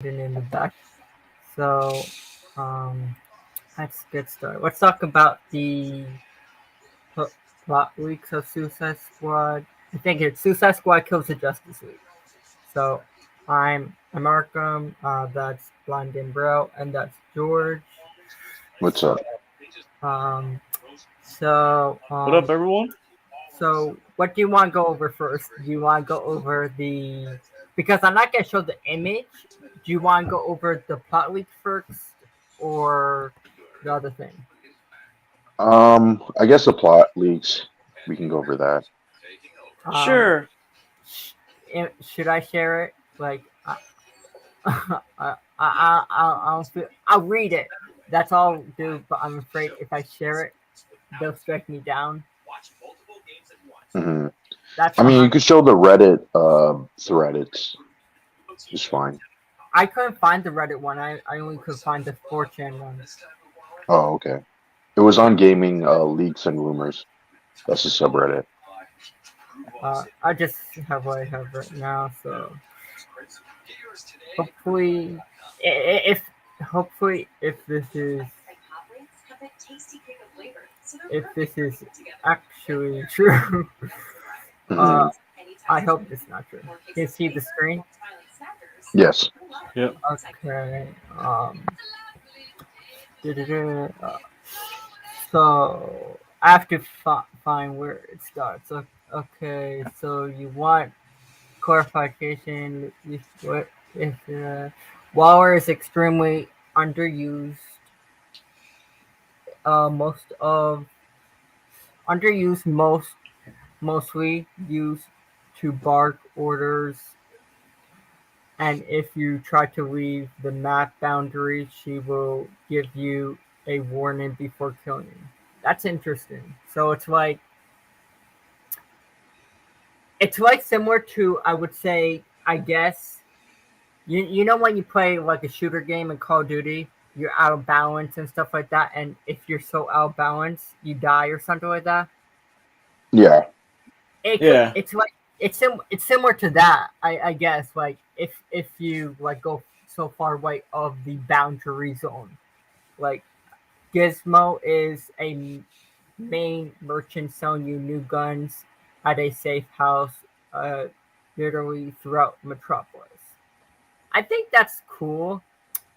in the back. So, um, let's get started. Let's talk about the pl- plot weeks of Suicide Squad. I think it's Suicide Squad Kills the Justice League. So, I'm Arkham. That's Blind and Bro, and that's George. What's So, up? um, so, What up, um, everyone? so, what do you want to go over first? Do you want to go over the because I'm not gonna show the image. Do you want to go over the plot leak first, or the other thing? I guess the plot leaks. We can go over that. Um, Sure. should I share it? Like, I'll read it. That's all I'll do. But I'm afraid if I share it, they'll strike me down. hmm That's I the mean, you hard. could show the Reddit thread. It's fine. I couldn't find the Reddit one. I only could find the 4chan one. Oh, okay. It was on gaming leaks and rumors. That's a subreddit. I just have what I have right now, so hopefully, if hopefully if this is actually true, hmm uh, I hope it's not true. Can you see the screen? Yes. Yep. Okay. Uh, so I have to find where it starts. Okay. So you want clarification? If what if Waller is extremely underused? Most of underused, mostly used to bark orders, and if you try to leave the map boundary, she will give you a warning before killing you. That's interesting. So it's like similar to, I would say, I guess, you know when you play like a shooter game in Call of Duty, you're out of balance and stuff like that, and if you're so out of balance, you die or something like that. Yeah. Yeah. It's like it's similar to that, I guess. Like if you like go so far away of the boundary zone, like Gizmo is a main merchant selling you new guns at a safe house, uh, literally throughout Metropolis. I think that's cool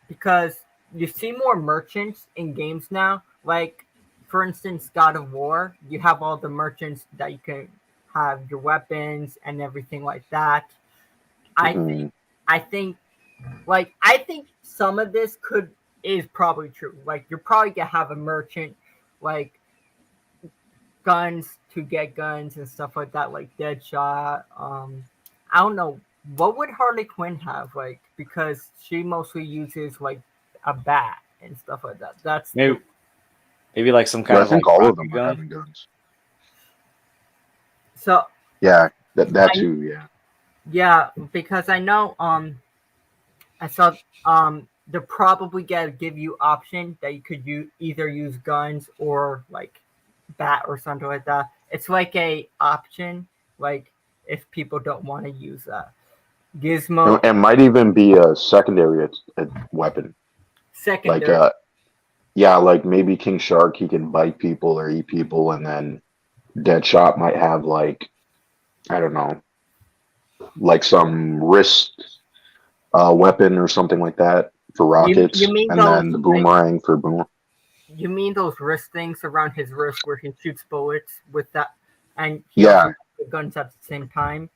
because you see more merchants in games now. Like, for instance, God of War, you have all the merchants that you can have your weapons and everything like that. I think, hmm I think, I think some of this is probably true. Like, you're probably gonna have a merchant, like guns to get guns and stuff like that, like Deadshot. I don't know what would Harley Quinn have, like, because she mostly uses like a bat and stuff like that. That's the Maybe like some Yeah, kind I of like think all of rocket them are gun. having guns. so Yeah, that I too. Yeah. yeah, because I know I saw they're probably gonna give you option that you could either use guns or like bat or something like that. It's like a option, like if people don't want to use that. Gizmo And might even be a secondary weapon. Like secondary. yeah, like maybe King Shark, he can bite people or eat people, and then Deadshot might have like, I don't know, like some wrist weapon or something like that for You rockets, mean and those then the like boomerang for boom. you mean those wrist things around his wrist where he shoots bullets with that, and he also Yeah, has the guns at the same time.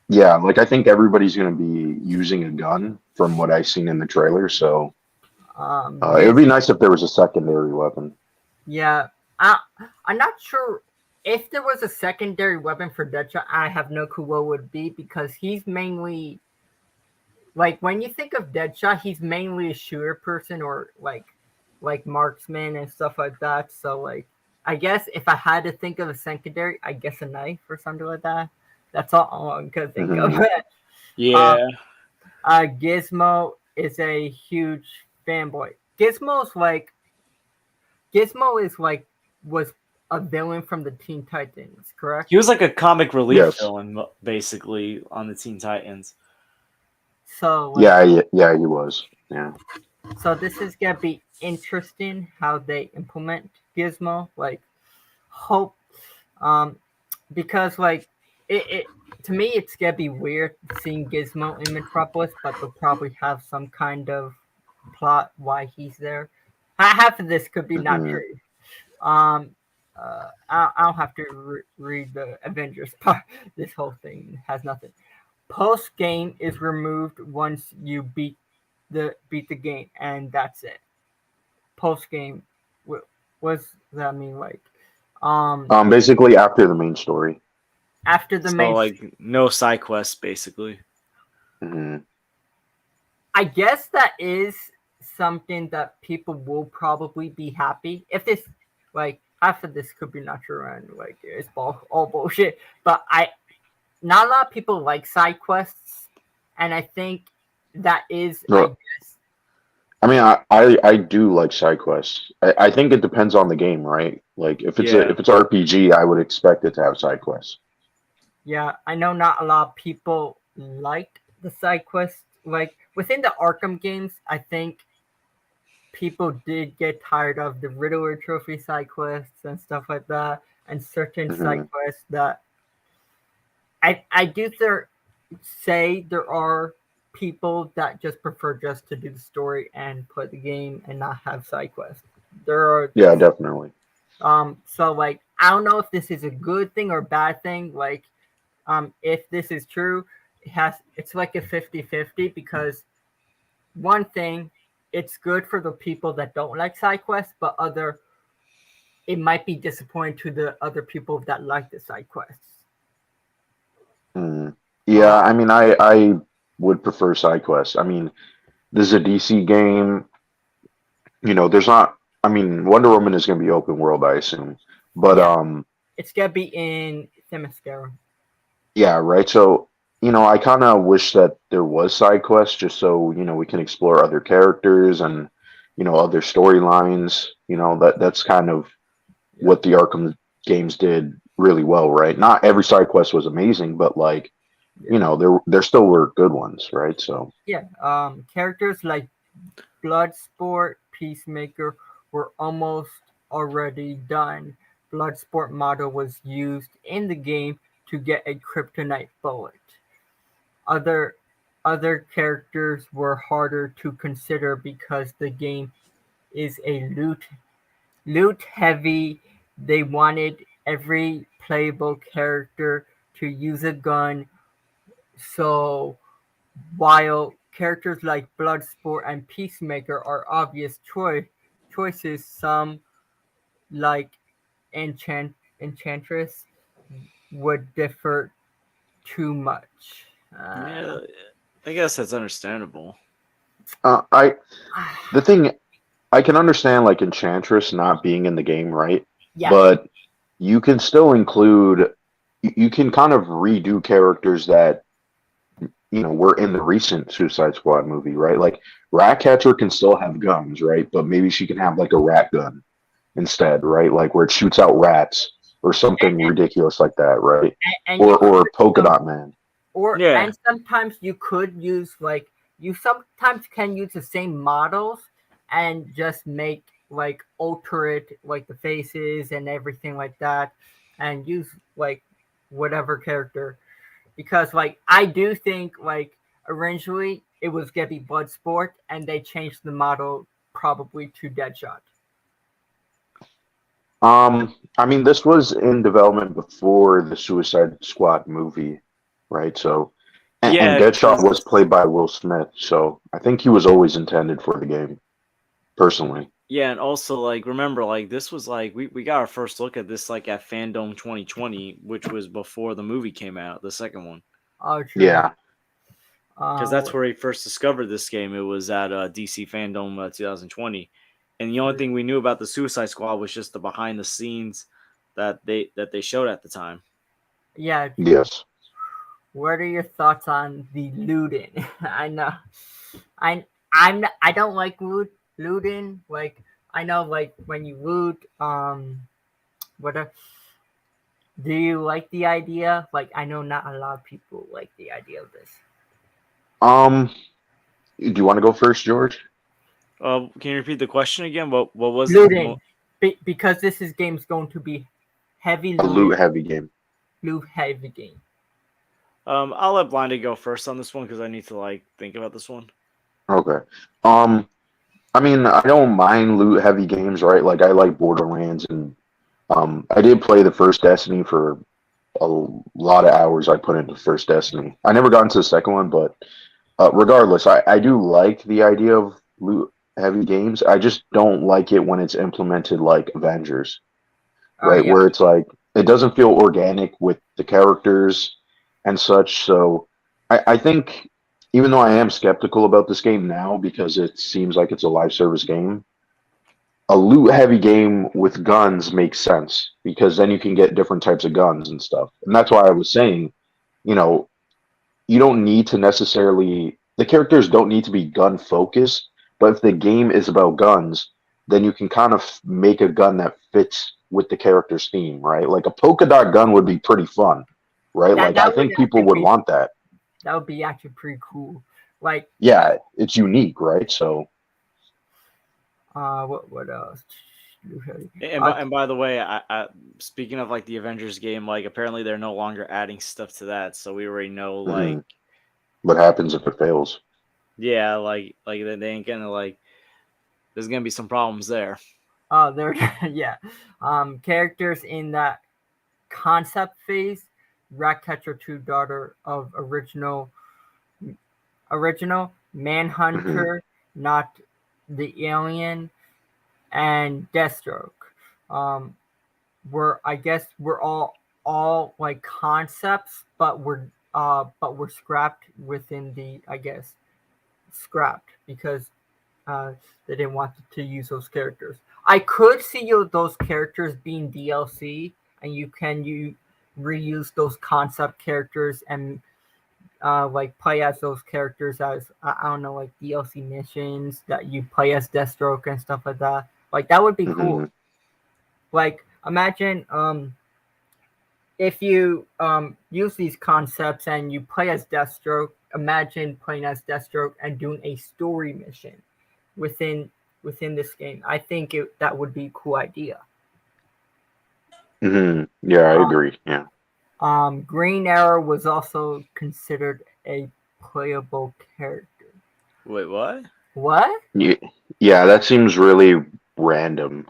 yeah. Like I think everybody's gonna be using a gun from what I've seen in the trailer. So it would Giz be nice if there was a secondary weapon. Yeah, I I'm not sure if there was a secondary weapon for Deadshot. I have no clue what it would be because he's mainly like when you think of Deadshot, he's mainly a shooter person or like marksman and stuff like that. So like I guess if I had to think of a secondary, I guess a knife or something like that. That's all I could think of. hmm uh, Yeah. Gizmo is a huge fanboy. Gizmo is like was a villain from the Teen Titans, correct? He was like a comic relief Yes. villain, basically, on the Teen Titans. So like, Yeah, he was. Yeah. so this is gonna be interesting how they implement Gizmo. Like, hope, um, because like it to me it's gonna be weird seeing Gizmo in Metropolis, but they'll probably have some kind of plot why he's there. Half of this could be not Hmm. true. Um, I'll have to read the Avengers part. This whole thing has nothing. Post game is removed once you beat the game, and that's it. Post game, what's that mean? Like, um, Basically after the main story. after the So main, like no side quests basically. Hmm. I guess that is something that people will probably be happy if this, like, half of this could be not true and like it's all bullshit. But not a lot of people like side quests, and I think that is, I No, guess, I mean, I do like side quests. I think it depends on the game, right? Like Yeah. if it's RPG, I would expect it to have side quests. yeah, I know not a lot of people liked the side quests. Like within the Arkham games, I think people did get tired of the Riddler trophy side quests and stuff like that, and certain side Hmm. quests that I do say there are people that just prefer just to do the story and play the game and not have side quests. There are Yeah, definitely. so like I don't know if this is a good thing or bad thing. Like if this is true, it's like a 50-50 because one thing, it's good for the people that don't like side quests, but other it might be disappointing to the other people that like the side quests. Mm. Uh, Yeah, I mean, I would prefer side quests. I mean, this is a DC game. There's not. I mean, Wonder Woman is going to be open world, I assume. But yeah, it's gonna be in Themyscira. yeah, right. So, I kind of wish that there was side quests just so, we can explore other characters and, other storylines. That's kind of Yeah, what the Arkham games did really well, right? Not every side quest was amazing, but like, yeah, there still were good ones, right? So, yeah. Characters like Bloodsport, Peacemaker were almost already done. Bloodsport model was used in the game to get a kryptonite bullet. Other other characters were harder to consider because the game is a loot heavy. They wanted every playable character to use a gun. So while characters like Bloodsport and Peacemaker are obvious choices, some like Enchantress would differ too much. Yeah, I guess that's understandable. I the thing I can understand like Enchantress not being in the game, right? Yes, But you can still include you can kind of redo characters that were in the recent Suicide Squad movie, right? Like Ratcatcher can still have guns, right? But maybe she can have like a rat gun instead, right? Like where it shoots out rats or something ridiculous like that, right? and you Or could Polka some Dot Man. Yeah. and sometimes you could use like you sometimes can use the same models and just make like alter it like the faces and everything like that and use like whatever character because like I do think like originally it was gonna be Bloodsport and they changed the model probably to Deadshot. I mean, this was in development before the Suicide Squad movie, right? So, and Yeah, Deadshot because was played by Will Smith, so I think he was always intended for the game, personally. yeah, and also like remember like this was like we got our first look at this like at Fandom 2020, which was before the movie came out, the second one. Oh, true. Yeah. Because that's Wait, where he first discovered this game. It was at DC Fandom 2020, and the only thing we knew about the Suicide Squad was just the behind the scenes that they showed at the time. yeah, true. Yes. What are your thoughts on the looting? I know, I don't like looting. Like I know, like when you loot, what do you like the idea? Like I know not a lot of people like the idea of this. Do you want to go first, George? Can you repeat the question again? What was it? Looting. Because this is game's going to be heavy A looting, loot heavy game. loot heavy game. I'll let Blinded go first on this one because I need to like think about this one. Okay. Um, I mean, I don't mind loot heavy games, right? Like I like Borderlands and I did play the first Destiny for a lot of hours I put into first Destiny. I never got into the second one, but regardless, I do like the idea of loot heavy games. I just don't like it when it's implemented like Avengers, right? Yeah. Where it's like it doesn't feel organic with the characters and such. So I think even though I am skeptical about this game now because it seems like it's a live service game, a loot heavy game with guns makes sense because then you can get different types of guns and stuff. And that's why I was saying, you know, you don't need to necessarily, the characters don't need to be gun focused, but if the game is about guns, then you can kind of make a gun that fits with the character's theme, right? Like a polka dot gun would be pretty fun, right? That Like I that would think people actually would be want that. that would be actually pretty cool. Like Yeah, it's unique, right? So, what else? Uh, And by the way, I speaking of like the Avengers game, like apparently they're no longer adding stuff to that, so we already know like mhm. What happens if it fails? yeah, like they ain't gonna like there's gonna be some problems there. there, yeah. Characters in that concept phase: Ratcatcher 2, daughter of original Hmm. Manhunter, not the alien, and Deathstroke. Um, I guess we're all like concepts, but we're scrapped within the I guess scrapped because uh, they didn't want to use those characters. I could see those characters being DLC, and you reuse those concept characters and like play as those characters as I don't know like DLC missions that you play as Deathstroke and stuff like that. Like that would be cool. Hmm. Like imagine if you use these concepts and you play as Deathstroke. Imagine playing as Deathstroke and doing a story mission within this game. I think that would be a cool idea. Hmm. Yeah, I Uh, agree. Yeah. Green Arrow was also considered a playable character. Wait, what? What? Yeah, yeah, that seems really random.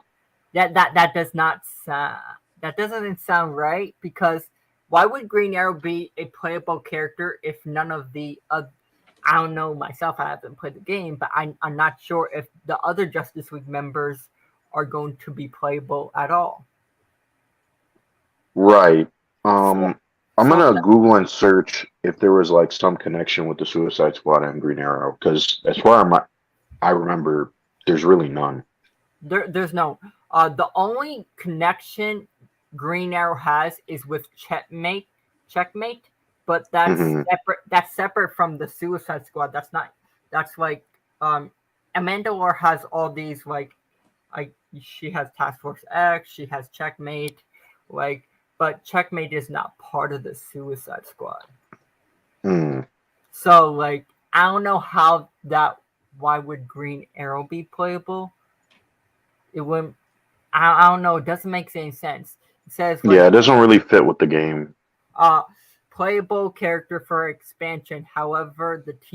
That does not sound. That doesn't sound right because why would Green Arrow be a playable character if none of the I don't know myself. I haven't played the game, but I'm not sure if the other Justice League members are going to be playable at all. Right. So I'm so gonna Google and search if there was like some connection with the Suicide Squad and Green Arrow, because as far as I remember, there's really none. there's no the only connection Green Arrow has is with Checkmate, but Hmm. that's separate from the Suicide Squad. That's not that's like Amanda Waller has all these like she has Task Force X, she has Checkmate, like but Checkmate is not part of the Suicide Squad. Mm. So like I don't know how that why would Green Arrow be playable? It wouldn't I don't know. It doesn't make any sense. It says Yeah, like it doesn't really fit with the game. uh playable character for expansion. However, the to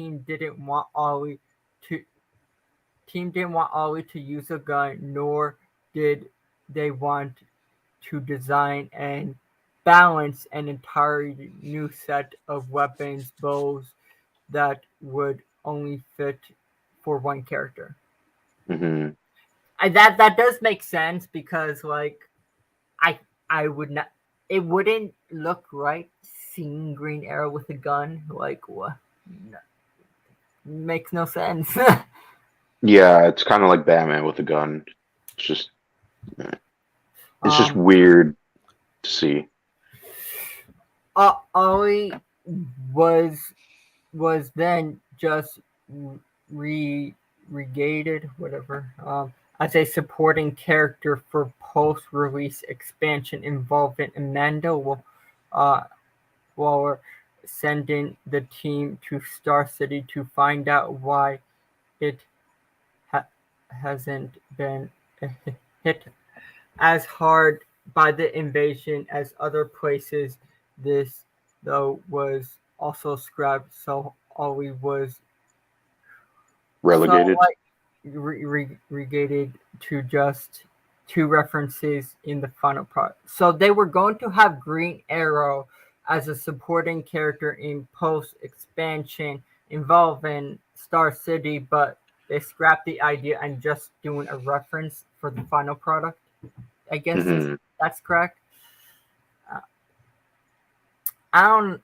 team didn't want Ollie to use a gun, nor did they want to design and balance an entirely new set of weapons, bows that would only fit for one character. Hmm. That does make sense because like I I would not. It wouldn't look right seeing Green Arrow with a gun. Like what? No, makes no sense. Yeah, it's kind of like Batman with a gun. It's just, it's just um, weird to see. Ollie was then just re regated whatever as a supporting character for post-release expansion involving Amanda uh, Waller sending the team to Star City to find out why it ha- hasn't been hit as hard by the invasion as other places. This, though, was also scrapped, so Ollie was so Relegated. like regated to just two references in the final product. So they were going to have Green Arrow as a supporting character in post expansion involving Star City, but they scrapped the idea and just doing a reference for the final product. I guess Hmm. that's correct. Uh, I don't.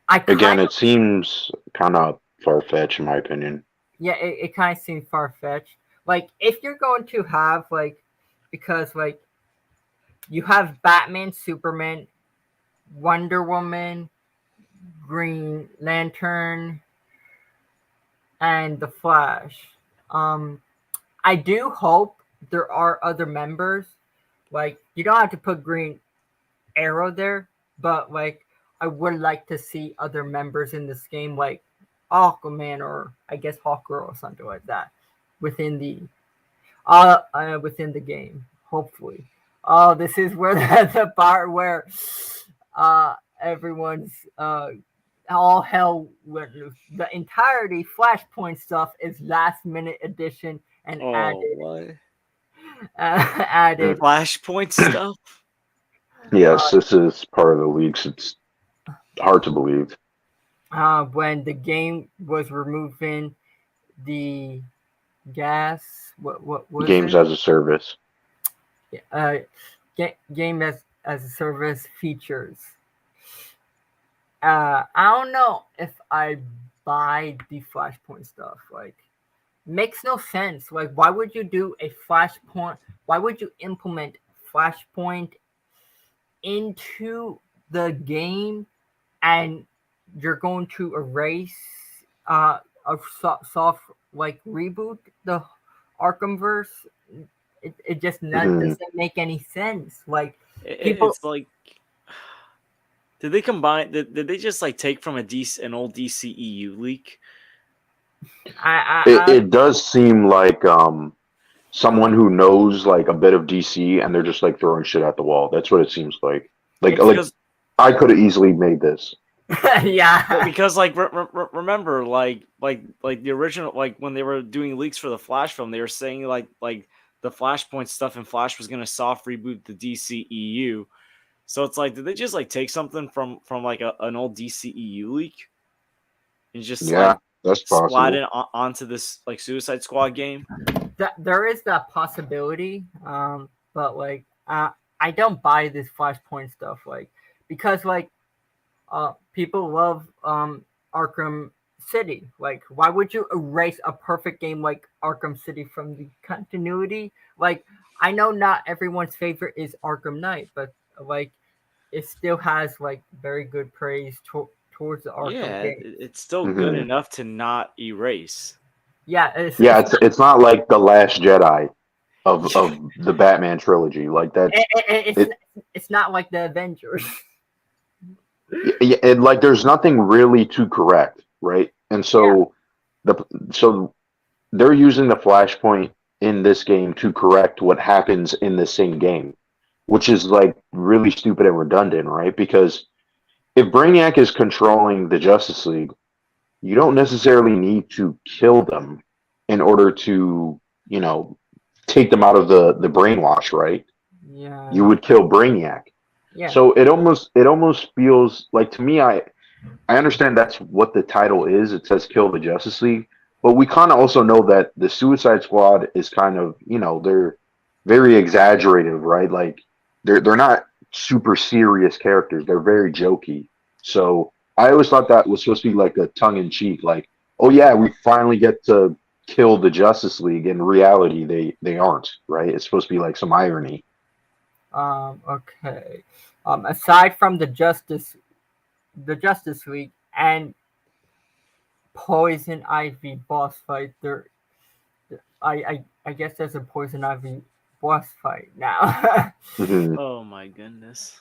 I Again, kind it of seems kind of far fetched in my opinion. yeah. It kind of seems far fetched. Like if you're going to have like because like you have Batman, Superman, Wonder Woman, Green Lantern, and the Flash. Um, I do hope there are other members. Like you don't have to put Green Arrow there, but like I would like to see other members in this game, like Aquaman or I guess Hawkgirl or something like that, within the within the game. Hopefully. Oh, this is where the part where everyone's all hell went loose. The entirety Flashpoint stuff is last minute addition and Oh, added what? Mm. added Flashpoint stuff? Yes, this is part of the leaks. It's hard to believe. when the game was removing the gas. What was Games it? as a service. Uh, game as a service features. I don't know if I buy the Flashpoint stuff. Like, makes no sense. Like, why would you do a Flashpoint? Why would you implement Flashpoint into the game and you're going to erase a soft like reboot the Arkhamverse? It just not Hmm. doesn't make any sense. Like people, It's like, did they combine? Did they just like take from an old DCEU leak? It does seem like someone who knows like a bit of DC and they're just like throwing shit at the wall. That's what it seems like. Like it's like Because I could have easily made this. yeah. because like remember like the original, like when they were doing leaks for the Flash film, they were saying like the Flashpoint stuff in Flash was gonna soft reboot the DCEU. So it's like, did they just like take something from like an old DCEU leak and just Yeah, like that's splat possible. it onto this like Suicide Squad game? That there is that possibility, but like I don't buy this Flashpoint stuff, like because like people love Arkham City. Like, why would you erase a perfect game like Arkham City from the continuity? Like, I know not everyone's favorite is Arkham Knight, but like it still has like very good praise towards the Arkham Yeah, game. it's still good Hmm. enough to not erase. Yeah, Yeah, it's it's not like the Last Jedi of the Batman trilogy. Like it, that's it, it. it's not like the Avengers. Yeah, and like there's nothing really to correct, right? And Yeah, the so they're using the Flashpoint in this game to correct what happens in the same game, which is like really stupid and redundant, right? Because if Brainiac is controlling the Justice League, you don't necessarily need to kill them in order to, you know, take them out of the brainwash, right? You yeah, would kill Brainiac. yeah. So it almost feels like to me I understand that's what the title is. It says kill the Justice League, but we kind of also know that the Suicide Squad is kind of, they're very exaggerative, right? Like they're not super serious characters. They're very jokey. So I always thought that was supposed to be like a tongue in cheek, like, oh yeah, we finally get to kill the Justice League. In reality, they aren't, right? It's supposed to be like some irony. Okay. Aside from the Justice League and Poison Ivy boss fight, I guess there's a Poison Ivy boss fight now. Hmm. Oh my goodness.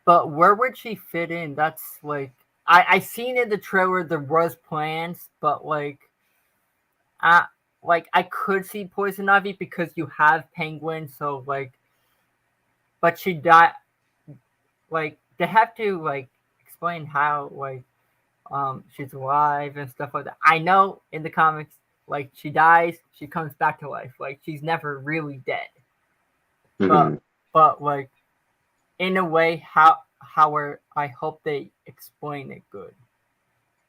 But where would she fit in? That's like I seen in the trailer there was plans, but I I could see Poison Ivy because you have Penguin, so but she died. They have to explain how she's alive and stuff like that. I know in the comics, she dies, she comes back to life. She's never really dead. But Hmm. in a way, I hope they explain it good.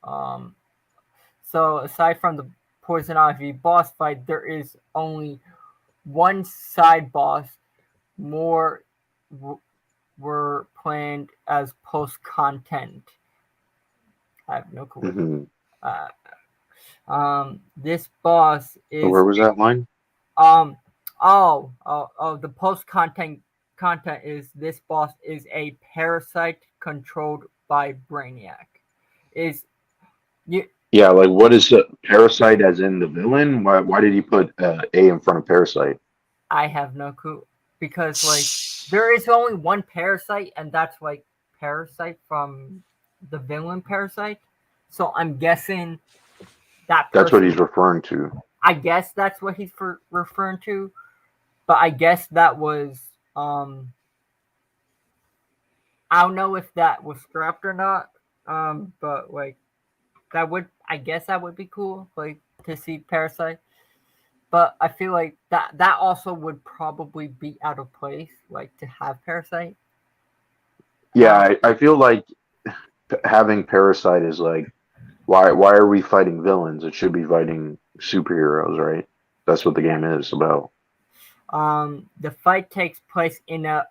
Um, so aside from the Poison Ivy boss fight, there is only one side boss. More w- were planned as post content. I have no clue. Hmm. Uh, this boss Where is was that line? um the post content is this boss is a parasite controlled by Brainiac. Is you Yeah, like what is the Parasite as in the villain? Why did he put A in front of Parasite? I have no clue because there is only one parasite and that's Parasite from the villain Parasite. So I'm guessing that That's what person. he's referring to. I guess that's what he's referring to, but I guess that was I don't know if that was scrapped or not. But that would I guess that would be cool, to see Parasite. But I feel like that also would probably be out of place, to have Parasite. Yeah, I feel like having Parasite is like why are we fighting villains? It should be fighting superheroes, right? That's what the game is about. The fight takes place in a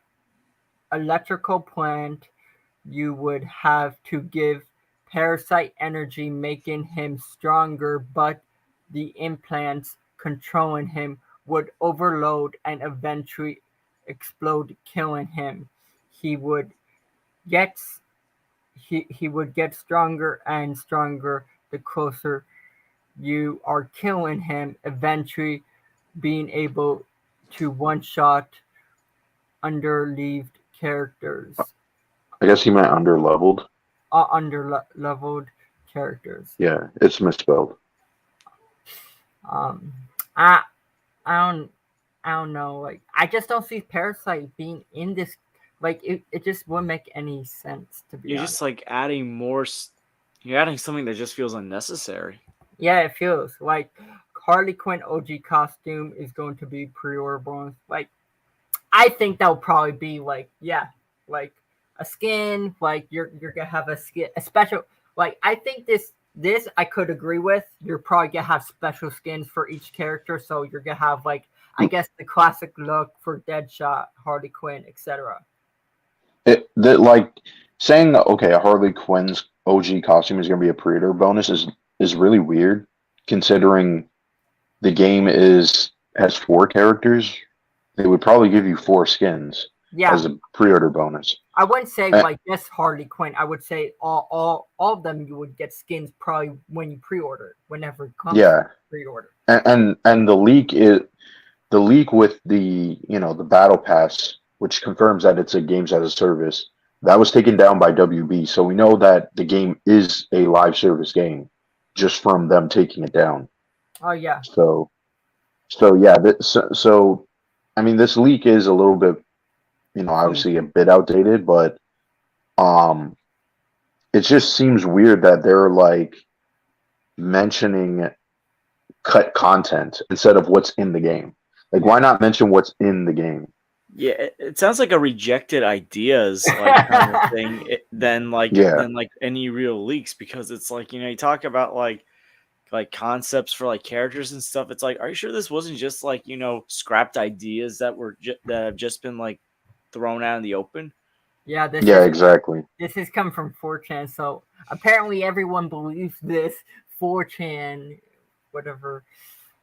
electrical plant. You would have to give Parasite energy, making him stronger, but the implants controlling him would overload and eventually explode, killing him. He would get he would get stronger and stronger the closer you are killing him, eventually being able to one shot underleaved characters, I guess he meant under leveled. under leveled characters. Yeah, it's misspelled. Um, I I don't I don't know. I just don't see Parasite being in this. It just wouldn't make any sense to be You're honest. just like adding more. You're adding something that just feels unnecessary. Yeah, it feels like Harley Quinn OG costume is going to be pre-order bonus. I think that'll probably be like a skin. You're gonna have a skin, a special. I think this I could agree with. You're probably gonna have special skins for each character, so you're gonna have I guess the classic look for Deadshot, Harley Quinn, etc. It that like saying that okay, a Harley Quinn's OG costume is going to be a pre-order bonus is really weird, considering the game is has 4 characters. They would probably give you 4 skins Yeah, as a pre-order bonus. I wouldn't say Uh, just Harley Quinn. I would say all of them you would get skins probably when you pre-order, whenever it comes yeah, pre-order. and the leak with the battle pass, which confirms that it's a games as a service, that was taken down by WB. So we know that the game is a live service game, just from them taking it down. Oh yeah, So yeah, so I mean, this leak is a little bit, so obviously a bit outdated, but um, it just seems weird that they're like mentioning cut content instead of what's in the game. Like, why yeah. not mention what's in the game? Yeah, it sounds like a rejected ideas like kind of thing. Yeah, Than like any real leaks because it's like you talk about like concepts for like characters and stuff. It's like, are you sure this wasn't just like scrapped ideas that that have just been like thrown out in the open? Yeah, yeah, exactly. this is coming from 4chan, so apparently everyone believes this 4chan, whatever.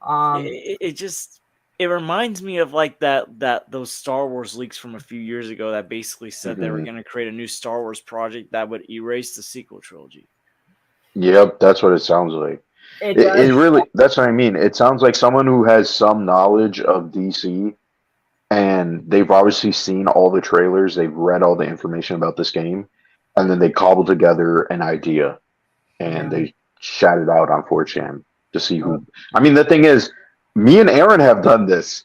Um, It just it reminds me of like that those Star Wars leaks from a few years ago that basically said they were Hmm. going to create a new Star Wars project that would erase the sequel trilogy. Yep, that's what it sounds like. it It does. really, that's what I mean. It sounds like someone who has some knowledge of DC and they've obviously seen all the trailers, they've read all the information about this game, and then they cobble together an idea and Yeah. they shout it out on 4chan to see who. I mean, the thing is, me and Aaron have done this.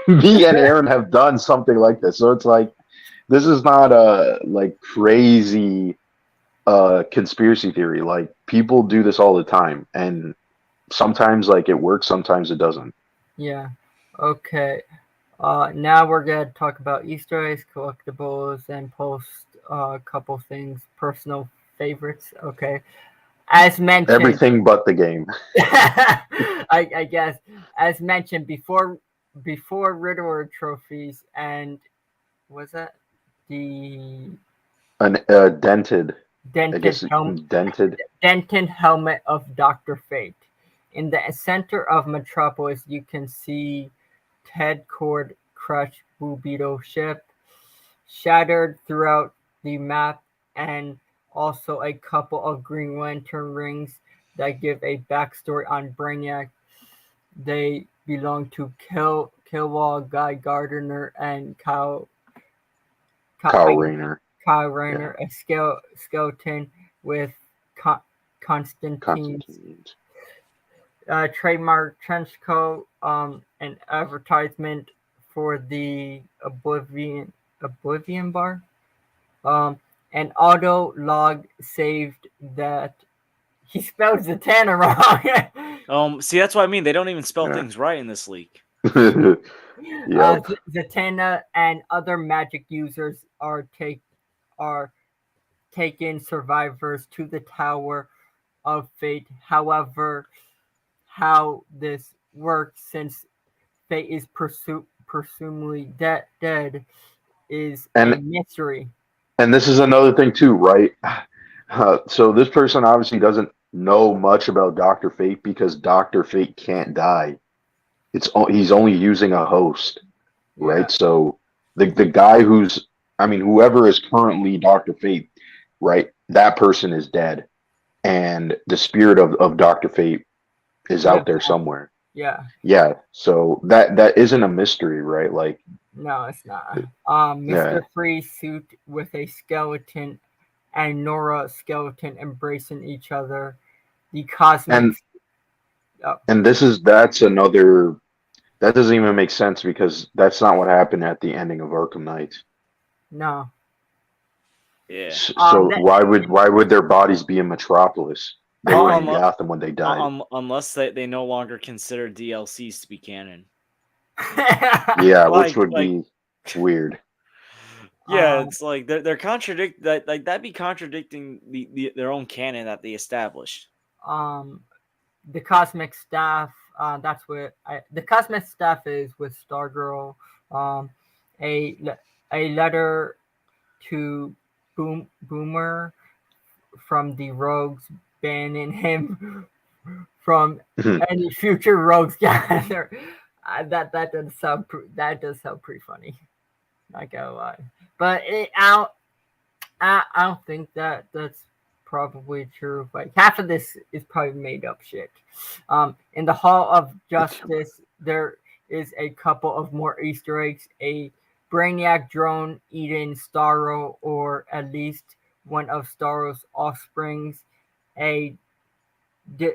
Me and Aaron have done something like this. So it's like, this is not a like crazy conspiracy theory. Like people do this all the time, and sometimes like it works, sometimes it doesn't. Yeah. Okay. Now we're gonna talk about Easter eggs, collectibles, and post a couple things, personal favorites. Okay. As mentioned, Everything but the game. I guess as mentioned before Riddler trophies and was that the An dented, I dented guess, helmet dented. dented helmet of Dr. Fate. In the center of Metropolis, you can see Ted Cord crush Blue Beetle ship, shattered throughout the map, and also a couple of Green Lantern rings that give a backstory on Brainiac. They belong to Killwall, Guy Gardner, and Kyle Rayner. Kyle Yeah, Rayner, a skeleton with Constantine's Constantine. trademark trench coat, an advertisement for the Oblivion bar, um, an auto log saved that he spelled Zatanna wrong. See, that's what I mean. They don't even spell Yeah. things right in this leak. Yep. Zatanna and other magic users are taken survivors to the Tower of Fate. However, how this works, since Fate is presumably dead, is a And mystery. this is another thing too, right? So this person obviously doesn't know much about Doctor Fate because Doctor Fate can't die. He's only using a host, Yeah, right? So the guy who's, I mean, whoever is currently Doctor Fate, right? That person is dead, and the spirit of Doctor Fate is out lives there on. somewhere. Yeah, Yeah. So that isn't a mystery, right? Like, no, it's not. yeah. Mr. Freeze suit with a skeleton and Nora skeleton embracing each other. The cosmic. And Oh, that's another that doesn't even make sense because that's not what happened at the ending of Arkham Knight. no. Yeah. So That. why would their bodies be in Metropolis? They were in Um, Gotham when they died. unless they no longer consider DLCs to be canon. Yeah, which Like would like be weird. yeah, um, it's like they're contradict that like that'd be contradicting their own canon that they established. um, the cosmic staff. The cosmic staff is with Stargirl. Um, a letter to Boomer from the Rogues, banning him from any future Rogues gather. That does sound pretty funny. Not gonna lie, but I don't think that's probably true. Like half of this is probably made up shit. In the Hall of Justice, there is a couple of more Easter eggs. A Brainiac drone eating Starro, or at least one of Starro's offsprings. A di-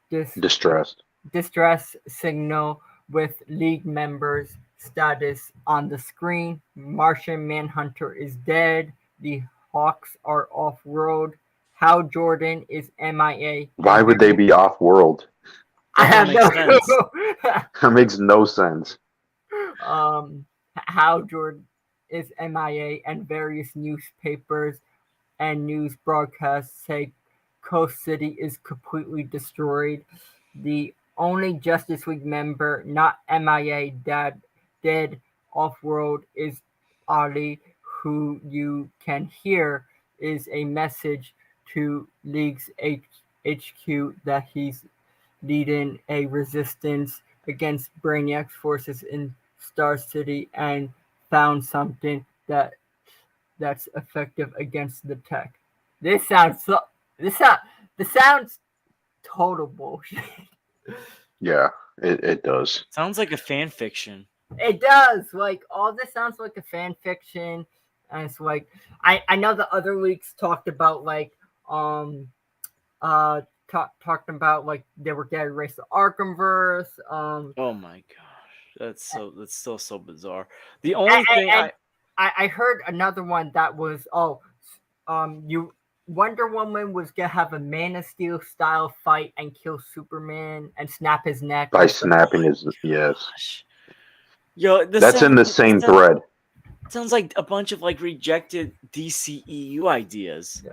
dis- Distressed. distress signal with League members' status on the screen. Martian Manhunter is dead. The Hawks are off-world. Hal Jordan is MIA, Why and would they very, be off world? I Doesn't have make no sense. clue. That makes no sense. Hal Jordan is MIA, and various newspapers and news broadcasts say Coast City is completely destroyed. The only Justice League member not MIA dead off world is Ali, who you can hear is a message to League's HQ that he's leading a resistance against Brainiac's forces in Star City and found something that's effective against the tech. This sounds so. This sounds total bullshit. Yeah, it does. Sounds like a fan fiction. It does. Like all this sounds like a fan fiction, and it's like I know the other leaks talked about like talked about like they were getting erased the Arkhamverse. Oh my gosh, that's still so bizarre. The only thing And I heard another one that was you Wonder Woman was gonna have a Man of Steel style fight and kill Superman and snap his neck. By And it's like, snapping his, yes. gosh, yo, this That's in sounds the like same thread. sounds like a bunch of like rejected DCEU ideas.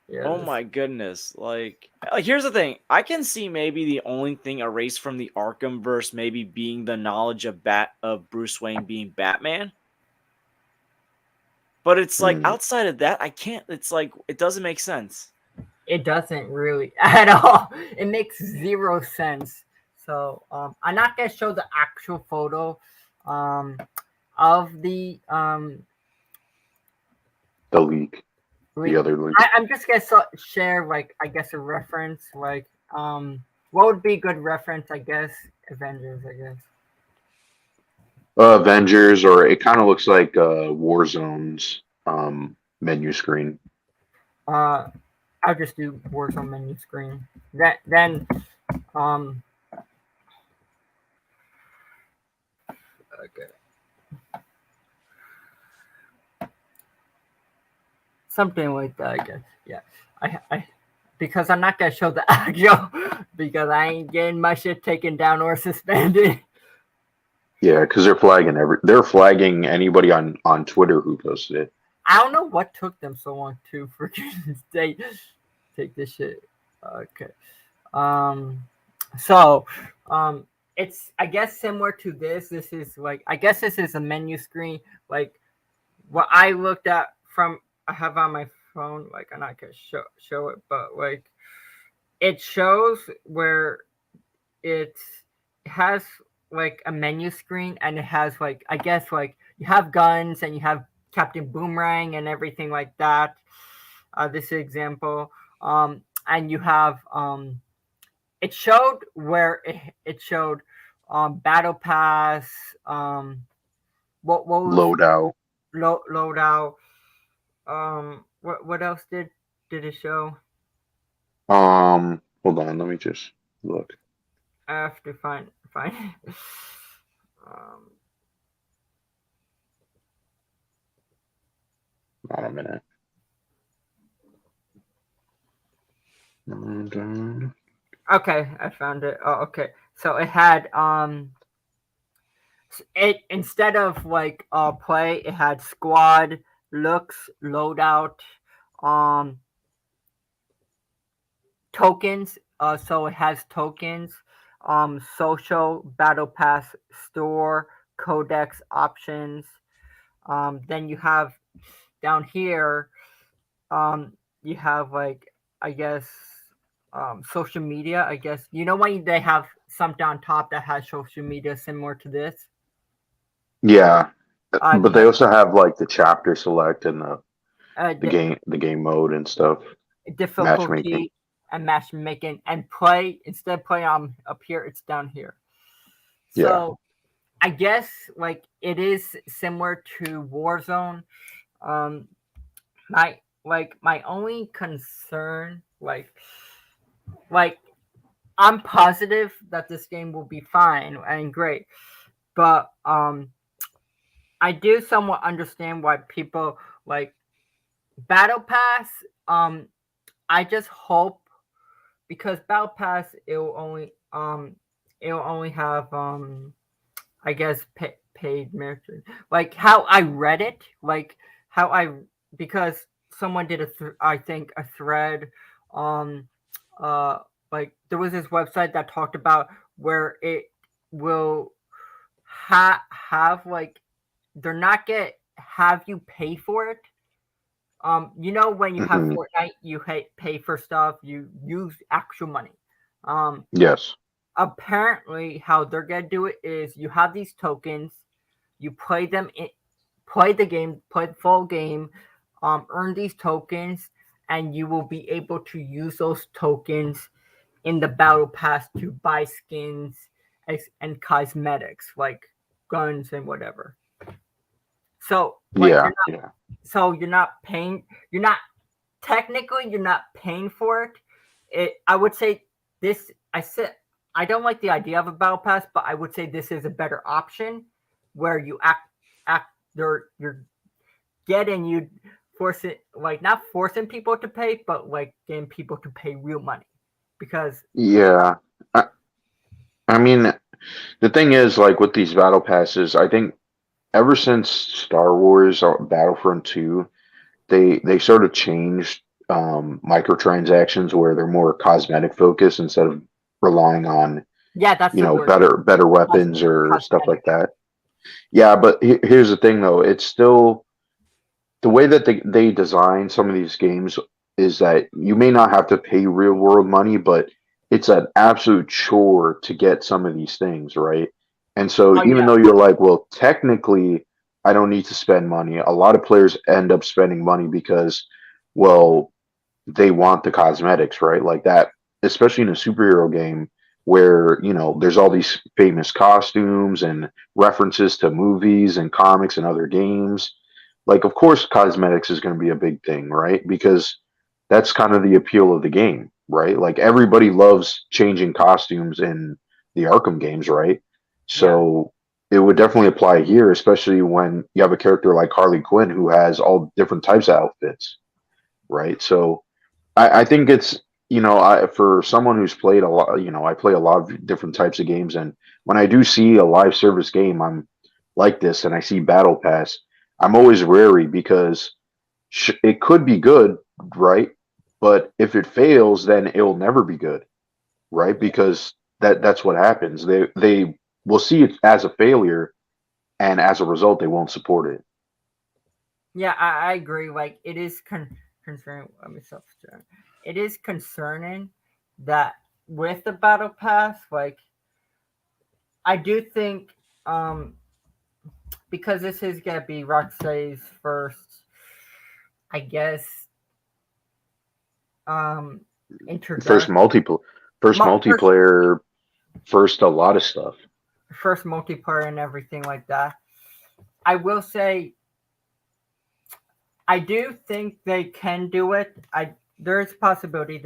yeah, Oh my goodness! Like here's the thing. I can see maybe the only thing erased from the Arkhamverse maybe being the knowledge of Bruce Wayne being Batman. But it's like outside of that, I can't. It's like it doesn't make sense. it doesn't really at all. It makes zero sense. So I'm not gonna show the actual photo of The leak, the other leak. I'm just gonna share like I guess a reference like what would be a good reference, I guess. Avengers, I guess. Avengers, or it kind of looks like Warzone's menu screen. I'll just do words on menu screen. Then um okay. Something like that, I guess. Yeah. I because I'm not gonna show the actual because I ain't getting my shit taken down or suspended. Yeah, because they're flagging anybody on Twitter who posted it. I don't know what took them so long to freaking take this shit. Okay. So it's I guess similar to this. This is like I guess this is a menu screen. Like what I looked at from I have on my phone, like I'm not gonna show it, but like it shows where it has like a menu screen and it has like I guess like you have guns and you have Captain Boomerang and everything like that. This example. And you have it showed where it showed battle pass, what was Loadout. loadout, what else did it show? Hold on, let me just look. I have to find um Not a minute. And, okay, I found it. Oh, okay. So it had it instead of like play, it had squad, looks, loadout, um tokens. So it has tokens, social, battle pass, store, codex options. Then you have down here, you have like I guess social media. I guess you know when they have something on top that has social media similar to this. yeah, but they The also have like the chapter select and uh, the game mode and stuff. Matchmaking. difficulty and matchmaking and play instead of play on up here, it's down here. Yeah. So I guess like it is similar to Warzone. Um, my only concern, like I'm positive that this game will be fine and great, but I do somewhat understand why people like Battle Pass. I just hope because Battle Pass it'll only have I guess paid merchant. Like how I read it, like how I because someone did I think a thread, um, uh, like there was this website that talked about where it will have like they're not get have you pay for it. You know when you have Hmm. Fortnite, you pay for stuff, you use actual money. Um, Yes. apparently how they're gonna do it is you have these tokens, you play them in, play the game, play the full game, earn these tokens, and you will be able to use those tokens in the battle pass to buy skins and cosmetics like guns and whatever. So like Yeah, yeah, you're not paying. You're not technically you're not paying for it. I would say this. I don't like the idea of a battle pass, but I would say this is a better option where you act you're getting you forcing like not forcing people to pay, but like getting people to pay real money because yeah. I, I mean, the thing is, like with these battle passes, I think ever since Star Wars or Battlefront 2, they sort of changed microtransactions where they're more cosmetic focused instead of relying on, yeah, that's you the know, word better weapons or stuff cosmetic. like that. Yeah, but here's the thing though, it's still the way that they design some of these games is that you may not have to pay real world money, but it's an absolute chore to get some of these things, right? And so Oh even yeah, though you're like, well, technically I don't need to spend money, a lot of players end up spending money because, well, they want the cosmetics, right? Like that, especially in a superhero game where, you know, there's all these famous costumes and references to movies and comics and other games. Like, of course, cosmetics is going to be a big thing, right? Because that's kind of the appeal of the game, right? Like, everybody loves changing costumes in the Arkham games, right? yeah, So it would definitely apply here, especially when you have a character like Harley Quinn who has all different types of outfits, right? So I think it's, you know, for someone who's played a lot, you know, I play a lot of different types of games, and when I do see a live service game, I'm like this, and I see Battle Pass, I'm always wary because it could be good, right? But if it fails, then it will never be good, right? yeah, Because that's what happens. They will see it as a failure, and as a result, they won't support it. yeah. I agree. Like it is concerning. Let me stop. It is concerning that with the battle pass, like I do think because this is gonna be Rocksteady's first, I guess, um First introduction multiple, first first multiplayer, first a lot of stuff. first multiplayer and everything like that. I will say I do think they can do it. There is a possibility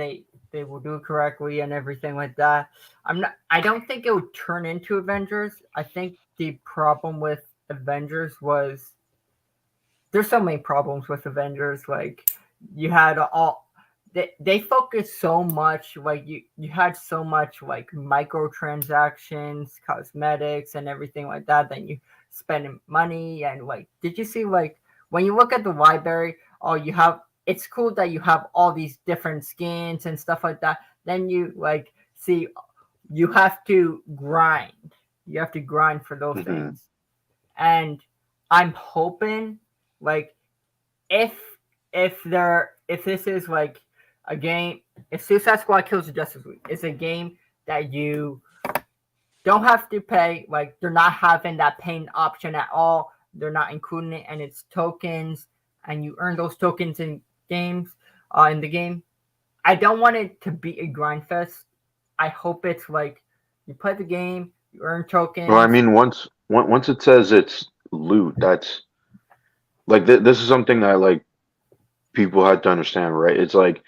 they will do it correctly and everything like that. I don't think it would turn into Avengers. I think the problem with Avengers was there's so many problems with Avengers. Like you had all they focused so much like you had so much like microtransactions, cosmetics and everything like that. Then you spending money and like did you see like when you look at the library, oh you have it's cool that you have all these different skins and stuff like that. Then you like see you have to grind. You have to grind for those Hmm. things. And I'm hoping like if if this is like a game if Suicide Squad Kills the Justice League is a game that you don't have to pay, like they're not having that paying option at all. They're not including it and it's tokens and you earn those tokens in games in the game. I don't want it to be a grind fest. I hope it's like you play the game, you earn Well, I tokens. mean, once it says it's loot, that's like this is something that like people have to understand, right? It's like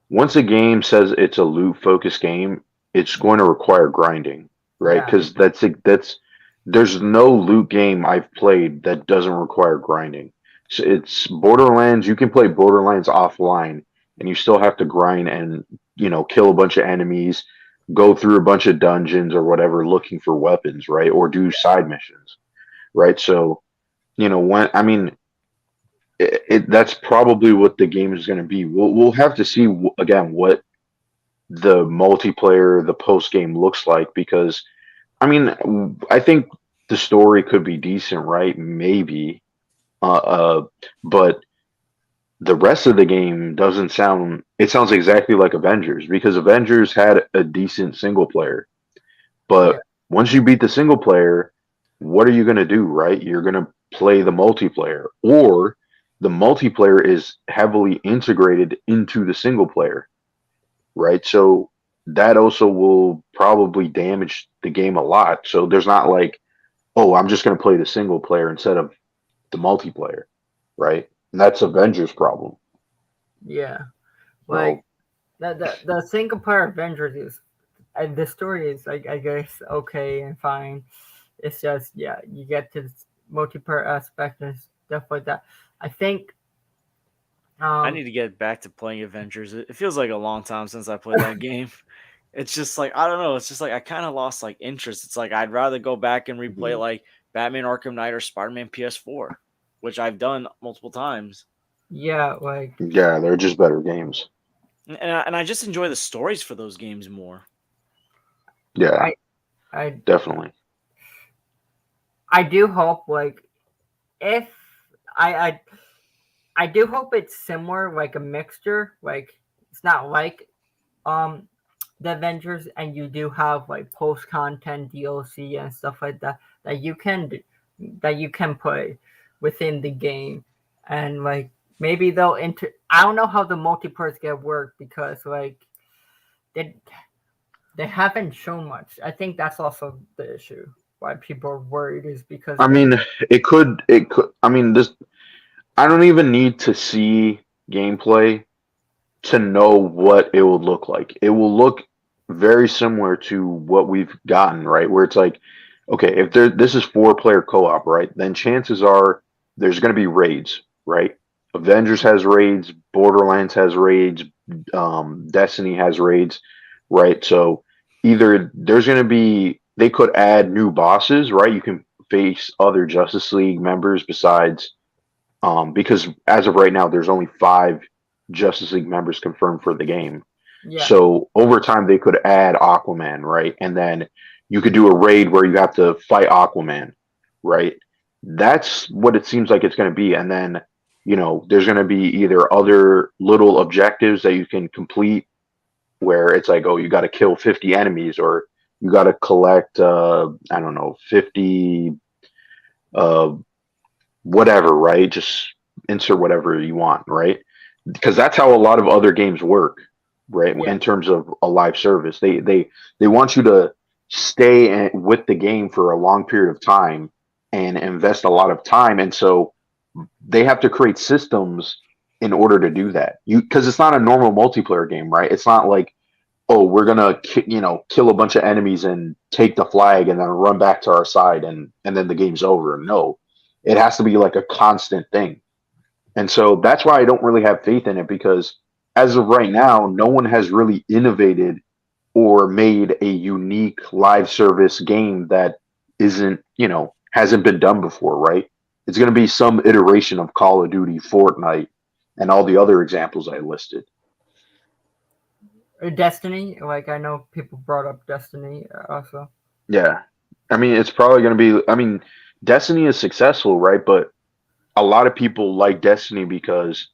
once a game says it's a loot focused game, it's going to require grinding, right? Yeah, Because that's there's no loot game I've played that doesn't require grinding. So it's Borderlands. You can play Borderlands offline, and you still have to grind and kill a bunch of enemies, go through a bunch of dungeons or whatever, looking for weapons, right? Or do side missions, right? So when I mean that's probably what the game is going to be. We'll have to see again what the multiplayer, the post game looks like because I mean I think the story could be decent, right? Maybe, but the rest of the game doesn't sound. It sounds exactly like Avengers because Avengers had a decent single player, yeah, but once you beat the single player, what are you going to do, right? You're going to play the multiplayer, or the multiplayer is heavily integrated into the single player, right? So that also will probably damage the game a lot. So there's not like, oh, I'm just going to play the single player instead of the multiplayer, right? And that's Avengers' problem. Yeah, like So the single player Avengers is, and the story is like, I guess, okay and fine. It's just, yeah, you get to this multiplayer aspect and stuff like that. I think I um need to get back to playing Avengers. It feels like a long time since I played that game. It's just like I don't know. It's just like I kind of lost like interest. It's like I'd rather go back and replay mhm. like Batman Arkham Knight or Spider Man PS4, which I've done multiple times. yeah, like Yeah, they're just better games. And I just enjoy the stories for those games more. Yeah, I I definitely. I do hope, like, if I I I do hope it's similar, like a mixture. Like, it's not like um the Avengers, and you do have like post content DLC and stuff like that that that you can play within the game, and like maybe they'll inter. I don't know how the multiplayer is gonna work because like they they haven't shown much. I think that's also the issue why people are worried is because I they mean, it could. I mean, this. I don't even need to see gameplay to know what it will look like. It will look very similar to what we've gotten, right? Where it's like, okay, if this is four-player co-op, right? Then chances are there's going to be raids, right? Avengers has raids, Borderlands has raids, Destiny has raids, right? So either there's going to be they could add new bosses, right? You can face other Justice League members besides because as of right now, there's only five Justice League members confirmed for the game. yeah So over time, they could add Aquaman, right? And then you could do a raid where you have to fight Aquaman, right? That's what it seems like it's going to be. And then, there's going to be either other little objectives that you can complete where it's like, oh, you got to kill 50 enemies or you got to collect, I don't know, 50 uh, whatever, right? Just insert whatever you want, right? Because that's how a lot of other games work, right? yeah In terms of a live service, they want you to stay with the game for a long period of time and invest a lot of time, and so they have to create systems in order to do that. You because it's not a normal multiplayer game, right? It's not like oh, we're gonna kill a bunch of enemies and take the flag and then run back to our side and then the game's over. No, it has to be like a constant thing. And so that's why I don't really have faith in it because as of right now, no one has really innovated or made a unique live service game that hasn't been done before, right? It's going to be some iteration of Call of Duty, Fortnite, and all the other examples I listed. or Destiny. Like, I know people brought up Destiny also. Yeah. I mean, it's probably going to be, I mean, Destiny is successful, right? But a lot of people like Destiny because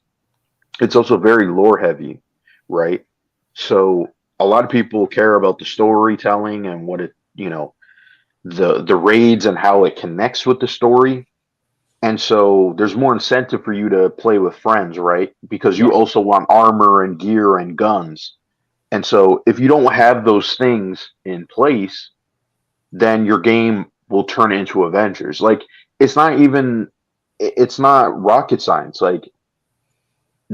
it's also very lore heavy, right? So a lot of people care about the storytelling and what the raids and how it connects with the story. And so there's more incentive for you to play with friends, right? Because you Yeah, also want armor and gear and guns. And so if you don't have those things in place, then your game will turn into Avengers. Like it's not rocket science. Like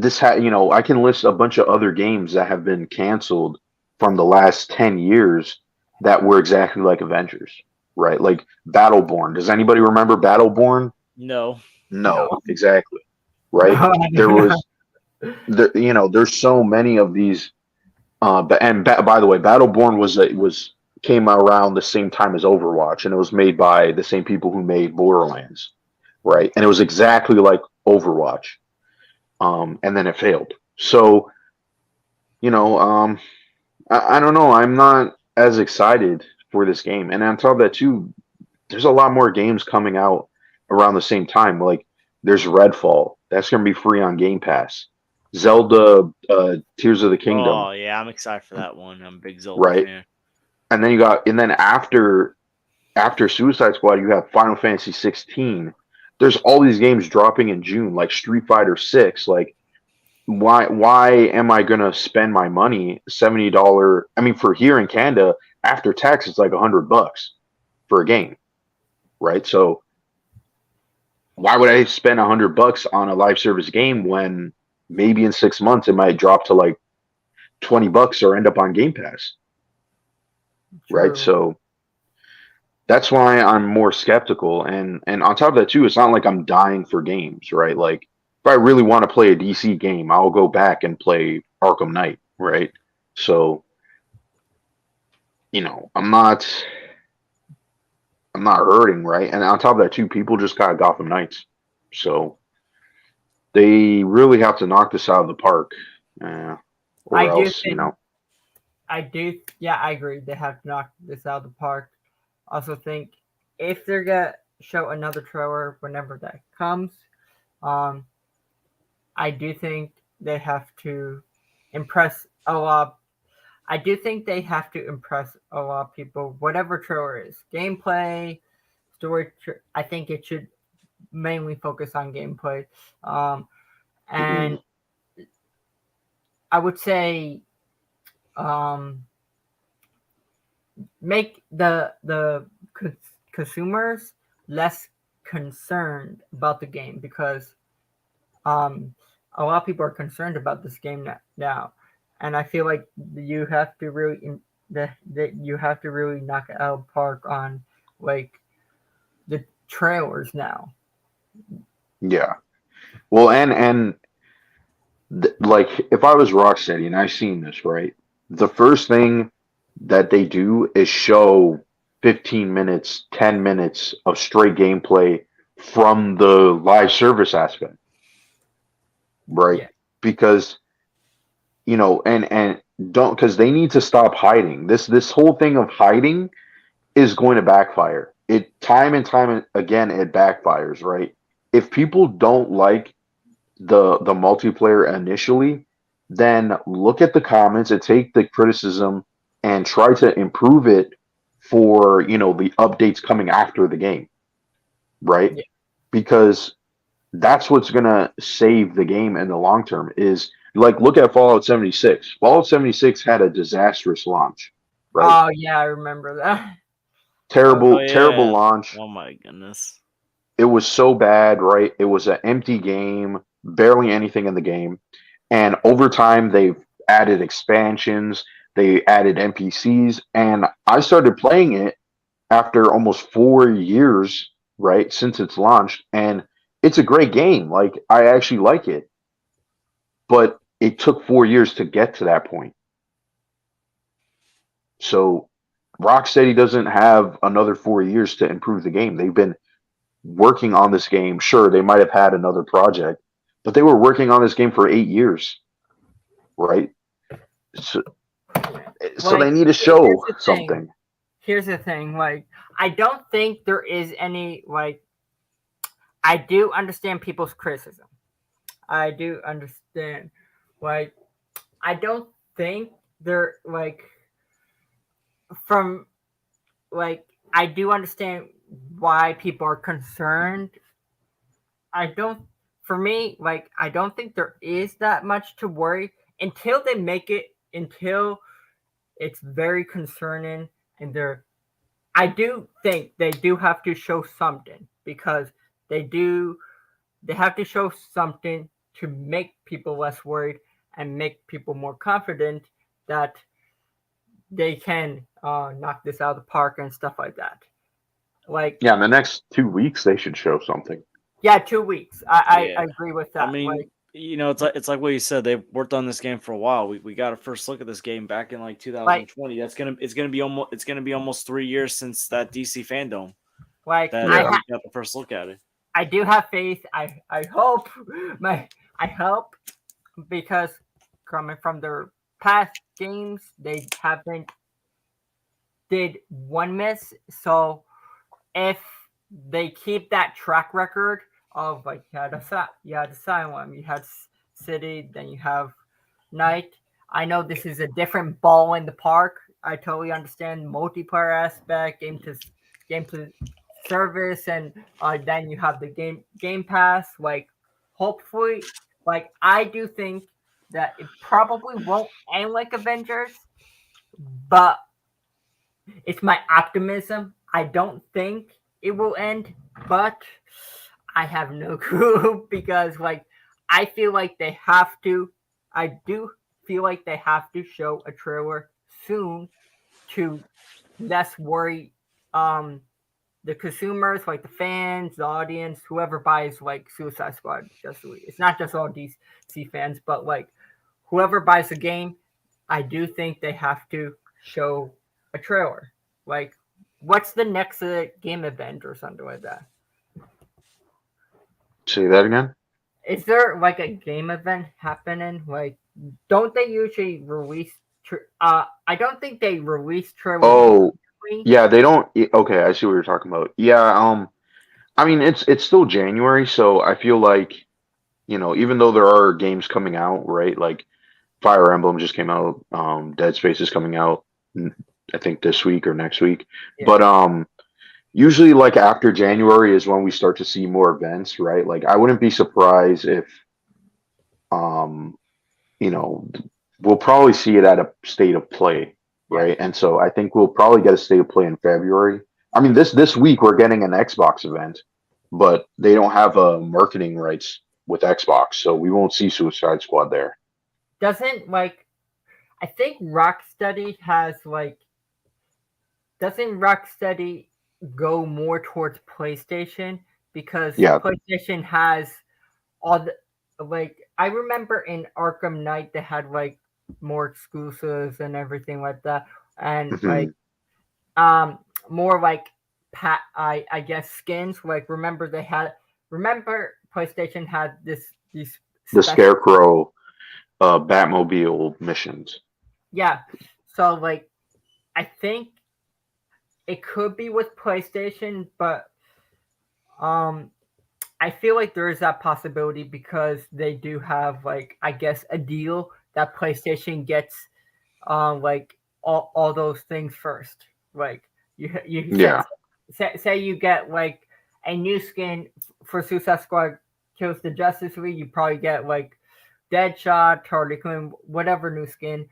I can list a bunch of other games that have been canceled from the last 10 years that were exactly like Avengers, right? Like Battleborn. Does anybody remember Battleborn? No. No, no, exactly. no, Right? I do There not. was there's so many of these by the way, Battleborn was came around the same time as Overwatch, and it was made by the same people who made Borderlands, right? And it was exactly like Overwatch, and then it failed. So you know, I don't know. I'm not as excited for this game, and on top of that too, there's a lot more games coming out around the same time. Like there's Redfall, that's gonna be free on Game Pass. Zelda, Tears of the Kingdom, Oh yeah, I'm excited for that one. I'm a big Zelda right? fan. And then after Suicide Squad, you have Final Fantasy 16. There's all these games dropping in June, like Street Fighter 6. Like, why am I gonna spend my money $70? I mean, for here in Canada, after tax, it's like $100 for a game, right? So why would I spend $100 on a live service game when maybe in 6 months it might drop to like $20 or end up on Game Pass, right? True. So that's why I'm more skeptical. And on top of that too, it's not like I'm dying for games, right? Like if I really want to play a DC game, I'll go back and play Arkham Knight, right? So, I'm not hurting, right? And on top of that too, people just got Gotham Knights. So they really have to knock this out of the park. Uh, I or do else, think yeah, I agree. They have to knock this out of the park. Also think if they're gonna show another trailer whenever that comes, um, I do think they have to impress a lot. I do think they have to impress a lot of people. Whatever trailer is, gameplay, story. I think it should mainly focus on gameplay. Um, and mhm, I would say um, make the consumers less concerned about the game because um, a lot of people are concerned about this game now, and I feel like you have to really that you have to really knock it out of the park on like the trailers now. yeah. Well, like if I was Rocksteady and I seen this, right? The first thing that they do is show 15 minutes, 10 minutes of straight gameplay from the live service aspect, right? Yeah. Because, and don't because they need to stop hiding. This whole thing of hiding is going to backfire. It time and time again it backfires, right? If people don't like the multiplayer initially, then look at the comments and take the criticism and try to improve it for the updates coming after the game, right? Yeah. Because that's what's gonna save the game in the long term. Is like look at Fallout 76. Fallout 76 had a disastrous launch, right? Oh yeah, I remember that. That was Oh Terrible, terrible yeah. launch. Oh my goodness. It was so bad, right? It was an empty game, barely anything in the game. And over time, they've added expansions, they added NPCs, and I started playing it after almost 4 years, right, since it's launched. And it's a great game. Like, I actually like it, but it took 4 years to get to that point. So, Rocksteady doesn't have another 4 years to improve the game. They've been working on this game. Sure, they might have had another project, but they were working on this game for 8 years, right? So, so like they need to here's show the thing. something. Here's the thing. Like I don't think there is any like I do understand people's criticism. I do understand. Like I don't think they're like from like I do understand why people are concerned. I don't for me like I don't think there is that much to worry until they make it until it's very concerning and they're I do think they do have to show something because they do they have to show something to make people less worried and make people more confident that they can knock this out of the park and stuff like that. Like, Yeah, in the next 2 weeks they should show something. yeah, 2 weeks. I Yeah. agree with I that. mean, Like, it's like what you said. They've worked on this game for a while. We got a first look at this game back in like like, 2020. It's gonna be almost 3 years since that DC fandom like, that Yeah. we got the first look at it. I do have faith. I hope my, I hope because coming from their past games, they haven't did one miss. So if they keep that track record of like you had Asylum, you had City, then you have Night. I know this is a different ball in the park. I totally understand multiplayer aspect, game to service, and then you have the game pass. Like hopefully, like I do think that it probably won't end like Avengers, but it's my optimism. I don't think it will end, but I have no clue because like I feel like they have to. I do feel like they have to show a trailer soon to less worry the consumers, like the fans, the audience, whoever buys like Suicide Squad Justice League. It's not just all DC fans, but like whoever buys the game, I do think they have to show a trailer. Like, what's the next game event or something like that? Say that again. Is there like a game event happening? Like, don't they usually release? I don't think they release trailers Oh, monthly. yeah, they don't. Okay, I see what you're talking about. Yeah, I mean it's still January, so I feel like, even though there are games coming out, right? Like Fire Emblem just came out, Dead Space is coming out, I think this week or next week. Yeah, But usually like after January is when we start to see more events, right? Like I wouldn't be surprised if um you know, we'll probably see it at a state of play, yeah. right? And so I think we'll probably get a state of play in February. I mean, this week we're getting an Xbox event, but they don't have marketing rights with Xbox, so we won't see Suicide Squad there. Doesn't like I think Rocksteady has like doesn't Rocksteady go more towards PlayStation because Yeah. PlayStation has all the like I remember in Arkham Knight they had like more exclusives and everything like that and like Hmm. um more like I guess skins like remember PlayStation had these The special Scarecrow Batmobile missions. yeah so like I think it could be with PlayStation but um I feel like there is that possibility because they do have like I guess a deal that PlayStation gets like all those things first. Like you Yeah. say you get like a new skin for Suicide Squad Kills the Justice League, you probably get like Deadshot, Harley Quinn, whatever new skin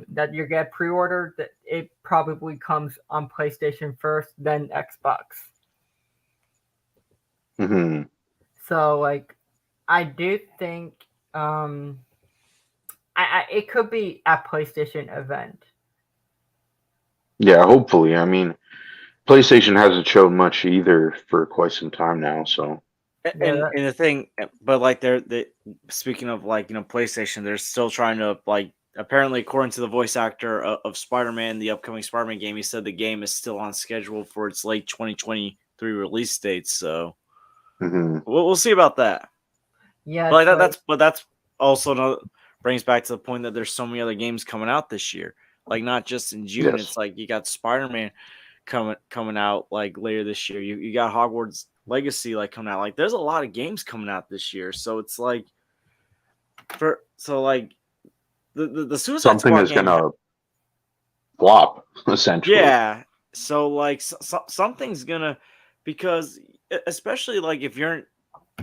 that you get pre-ordered. That it probably comes on PlayStation first, then Xbox. Hmm. So like I do think I it could be a PlayStation event. Yeah, hopefully. I mean, PlayStation hasn't shown much either for quite some time now, so Yeah, And the thing, but like they speaking of like PlayStation, they're still trying to like apparently according to the voice actor of Spider-Man, the upcoming Spider-Man game, he said the game is still on schedule for its late 2023 release date. So hmm we'll see about that. yeah, But like it's that, like that's also another, brings back to the point that there's so many other games coming out this year. Like not just in June. yes. It's like you got Spider-Man coming out like later this year. You got Hogwarts Legacy like coming out. Like there's a lot of games coming out this year. So it's like like the Suicide Something Squad is game. gonna flop, essentially. Yeah. So like something's gonna, because especially like if you're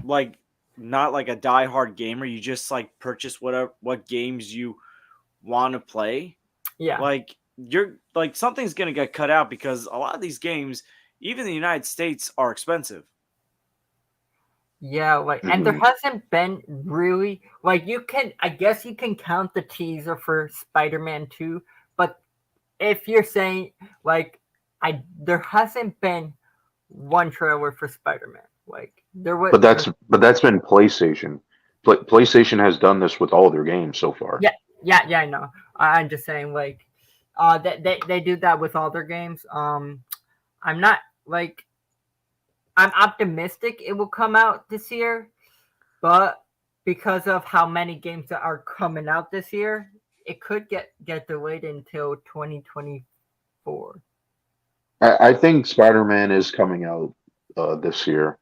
like not like a diehard gamer, you just like purchase what games you want to play, yeah, like you're like something's gonna get cut out because a lot of these games, even in the United States, are expensive. yeah, like and there Hmm. hasn't been really like you can I guess you can count the teaser for Spider-Man 2, but if you're saying like I there hasn't been one trailer for Spider-Man. Like there was But that's been PlayStation. PlayStation has done this with all their games so far. yeah, yeah, I know. I'm just saying like they do that with all their games. I'm not like I'm optimistic it will come out this year, but because of how many games that are coming out this year, it could get delayed until 2024. I think Spider-Man is coming out this year.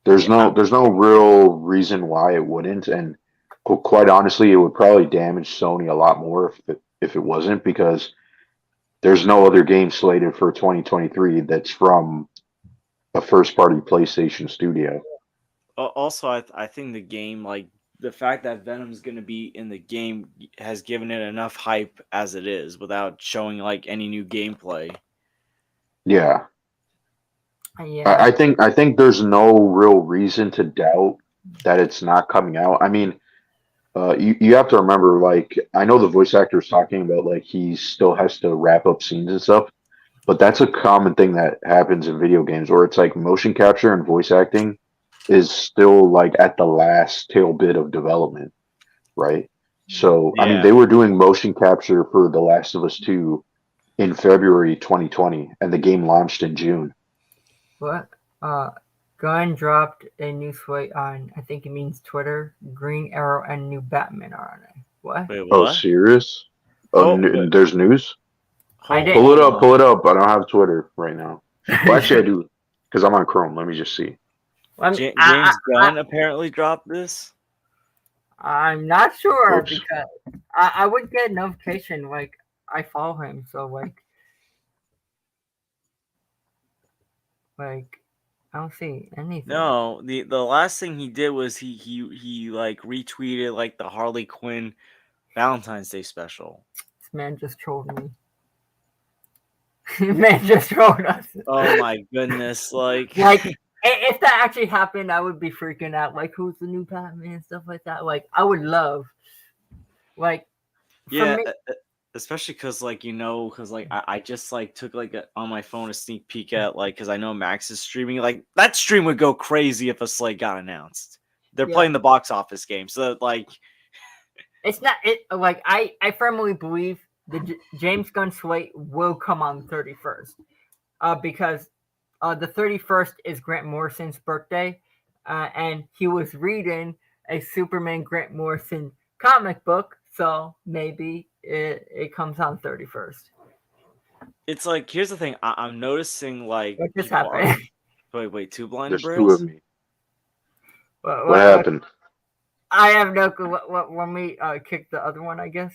There's Yeah, no there's no real reason why it wouldn't, and quite honestly, it would probably damage Sony a lot more if it wasn't, because there's no other game slated for 2023 that's from a first-party PlayStation studio. Also, I think the game, like the fact that Venom's gonna be in the game, has given it enough hype as it is without showing like any new gameplay. Yeah, Yeah. I think there's no real reason to doubt that it's not coming out. I mean, you have to remember, like, I know the voice actor is talking about like he still has to wrap up scenes and stuff, but that's a common thing that happens in video games where it's like motion capture and voice acting is still like at the last tail bit of development, right? So, I mean, Yeah. they were doing motion capture for The Last of Us 2 in February 2020, and the game launched in June. What? Gunn dropped a new slate on, I think it means Twitter. Green Arrow and new Batman are on it. What? Wait, Oh, what? serious? Oh, Wait, there's news? I hold, did. Pull it hold up, on. pull it up. I don't have Twitter right now. Well, actually, I do because I'm on Chrome. Let me just see. Let me, James Gunn apparently dropped this. I'm not sure Oops. because I would get a notification like I follow him, so like I don't see anything. No, the last thing he did was he like retweeted like the Harley Quinn Valentine's Day special. This man just trolled me. Man just trolled us. Oh my goodness! Like, Like if that actually happened, I would be freaking out. Like who's the new Batman and stuff like that. Like I would love. Like for yeah, me, especially because because like I just like took like on my phone a sneak peek at like because I know Max is streaming. Like that stream would go crazy if a slate got announced. They're yeah, playing the box office game, so like it's not it. Like I firmly believe the James Gunn slate will come on the 31st. Because the 31st is Grant Morrison's birthday, and he was reading a Superman Grant Morrison comic book, so maybe it comes on 31st. it's like here's the thing. I'm noticing like What just people are happened? wait, two blinded There's two of bros. me. what, What what, what? happened? I have no clue. What when we kick the other one, I guess.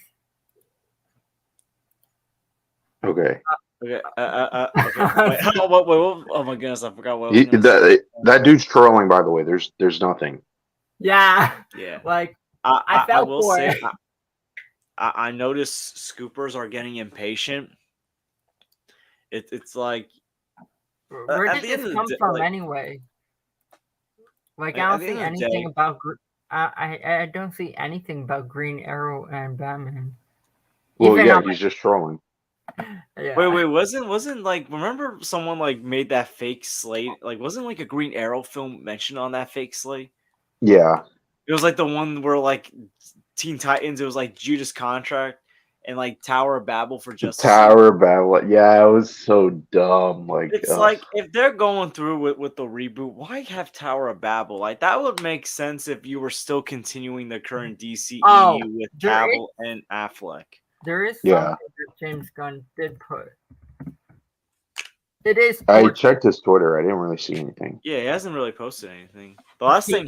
Okay. Okay. Okay. Wait. Oh my goodness! I forgot what I was gonna say. That dude's trolling, by the way. There's nothing. Yeah, Yeah. like I I fell will for say it. I notice scoopers are getting impatient. It's like Where at did the end this of the come day, from anyway? Like I at don't the see end of the anything day, about. I don't see anything about Green Arrow and Batman. Well, Even yeah, on he's just trolling. yeah, wasn't like remember someone like made that fake slate? Like wasn't like a Green Arrow film mentioned on that fake slate? Yeah. It was like the one where like Teen Titans. It was like Judas Contract and like Tower of Babel for Justice League. Tower Battle. Yeah, it was so dumb. Like, It's like if they're going through with the reboot, why have Tower of Babel? Like that would make sense if you were still continuing the current oh, DCEU with there is Cavill and Affleck. there is something yeah. that James Gunn did put. It is I torture. checked his Twitter. I didn't really see anything. Yeah, he hasn't really posted anything. The last thing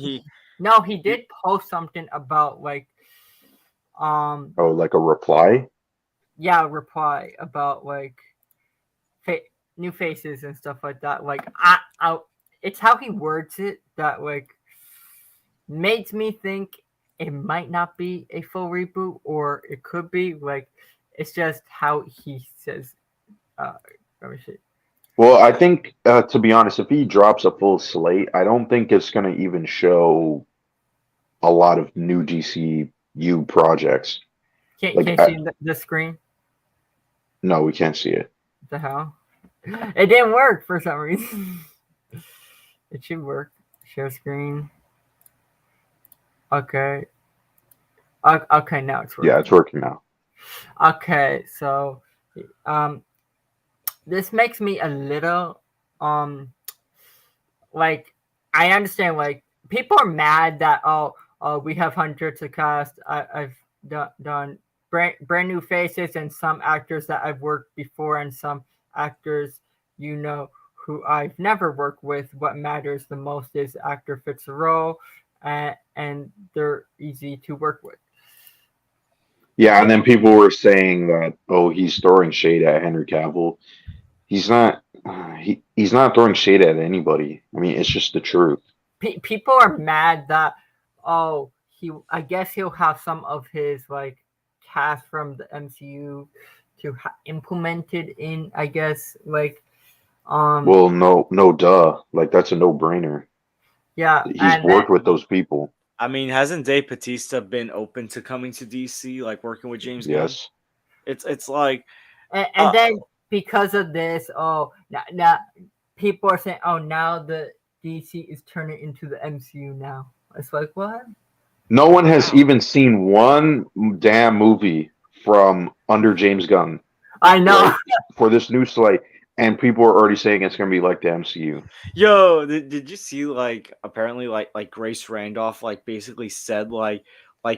No, he he did post something about Oh, like a reply? yeah, reply about fa- new faces and stuff like that. Like it's how he words it that makes me think it might not be a full reboot or it could be like it's just how he says let me see. Well, I think, to be honest, if he drops a full slate, I don't think it's going to even show a lot of new DCU projects. Can Like, you see the screen? no, we can't see it. What the hell? It didn't work for some reason. It should work. Share screen. Okay. Okay, now it's Yeah, working. it's working now. Okay, so um this makes me a little like I understand like people are mad that we have hundreds of cast. I've done brand new faces and some actors that I've worked before and some actors who I've never worked with. What matters the most is actor fits the role and they're easy to work with. Yeah, and then people were saying that, oh, he's throwing shade at Henry Cavill. He's not. He's not throwing shade at anybody. I mean, it's just the truth. People are mad that I guess he'll have some of his cast from the MCU to implemented in I guess Um, Well, no, duh. Like that's a no-brainer. yeah, He's and then worked with those people. I mean, hasn't Dave Batista been open to coming to DC, like working with James Gunn? Yes. It's like, and uh, then because of this, now people are saying, oh, now the DC is turning into the MCU now. It's like what? No Like one has how? even seen one damn movie from under James Gunn, I know. right? For this new slate, and people are already saying it's going to be like the MCU. yo, did you see like apparently like Grace Randolph like basically said like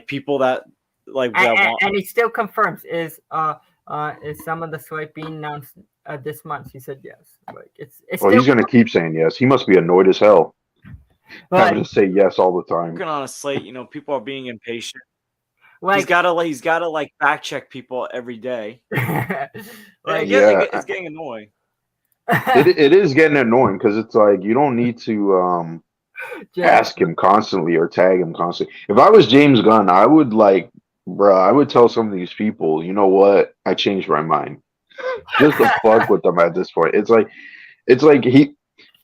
people that like and, that and, want. and he still confirms is some of the swipe being announced this month. He said yes. Like it's Well, still, he's going to keep saying yes. He must be annoyed as hell but having to say yes all the time. Working on a slate, people are being impatient. He's like gotta like fact check people every day. And like it's getting annoying. It is getting annoying because it's like you don't need to just ask him constantly or tag him constantly. If I was James Gunn, I would like, bruh, I would tell some of these people, you know what? I changed my mind. Just to fuck with them at this point. It's like he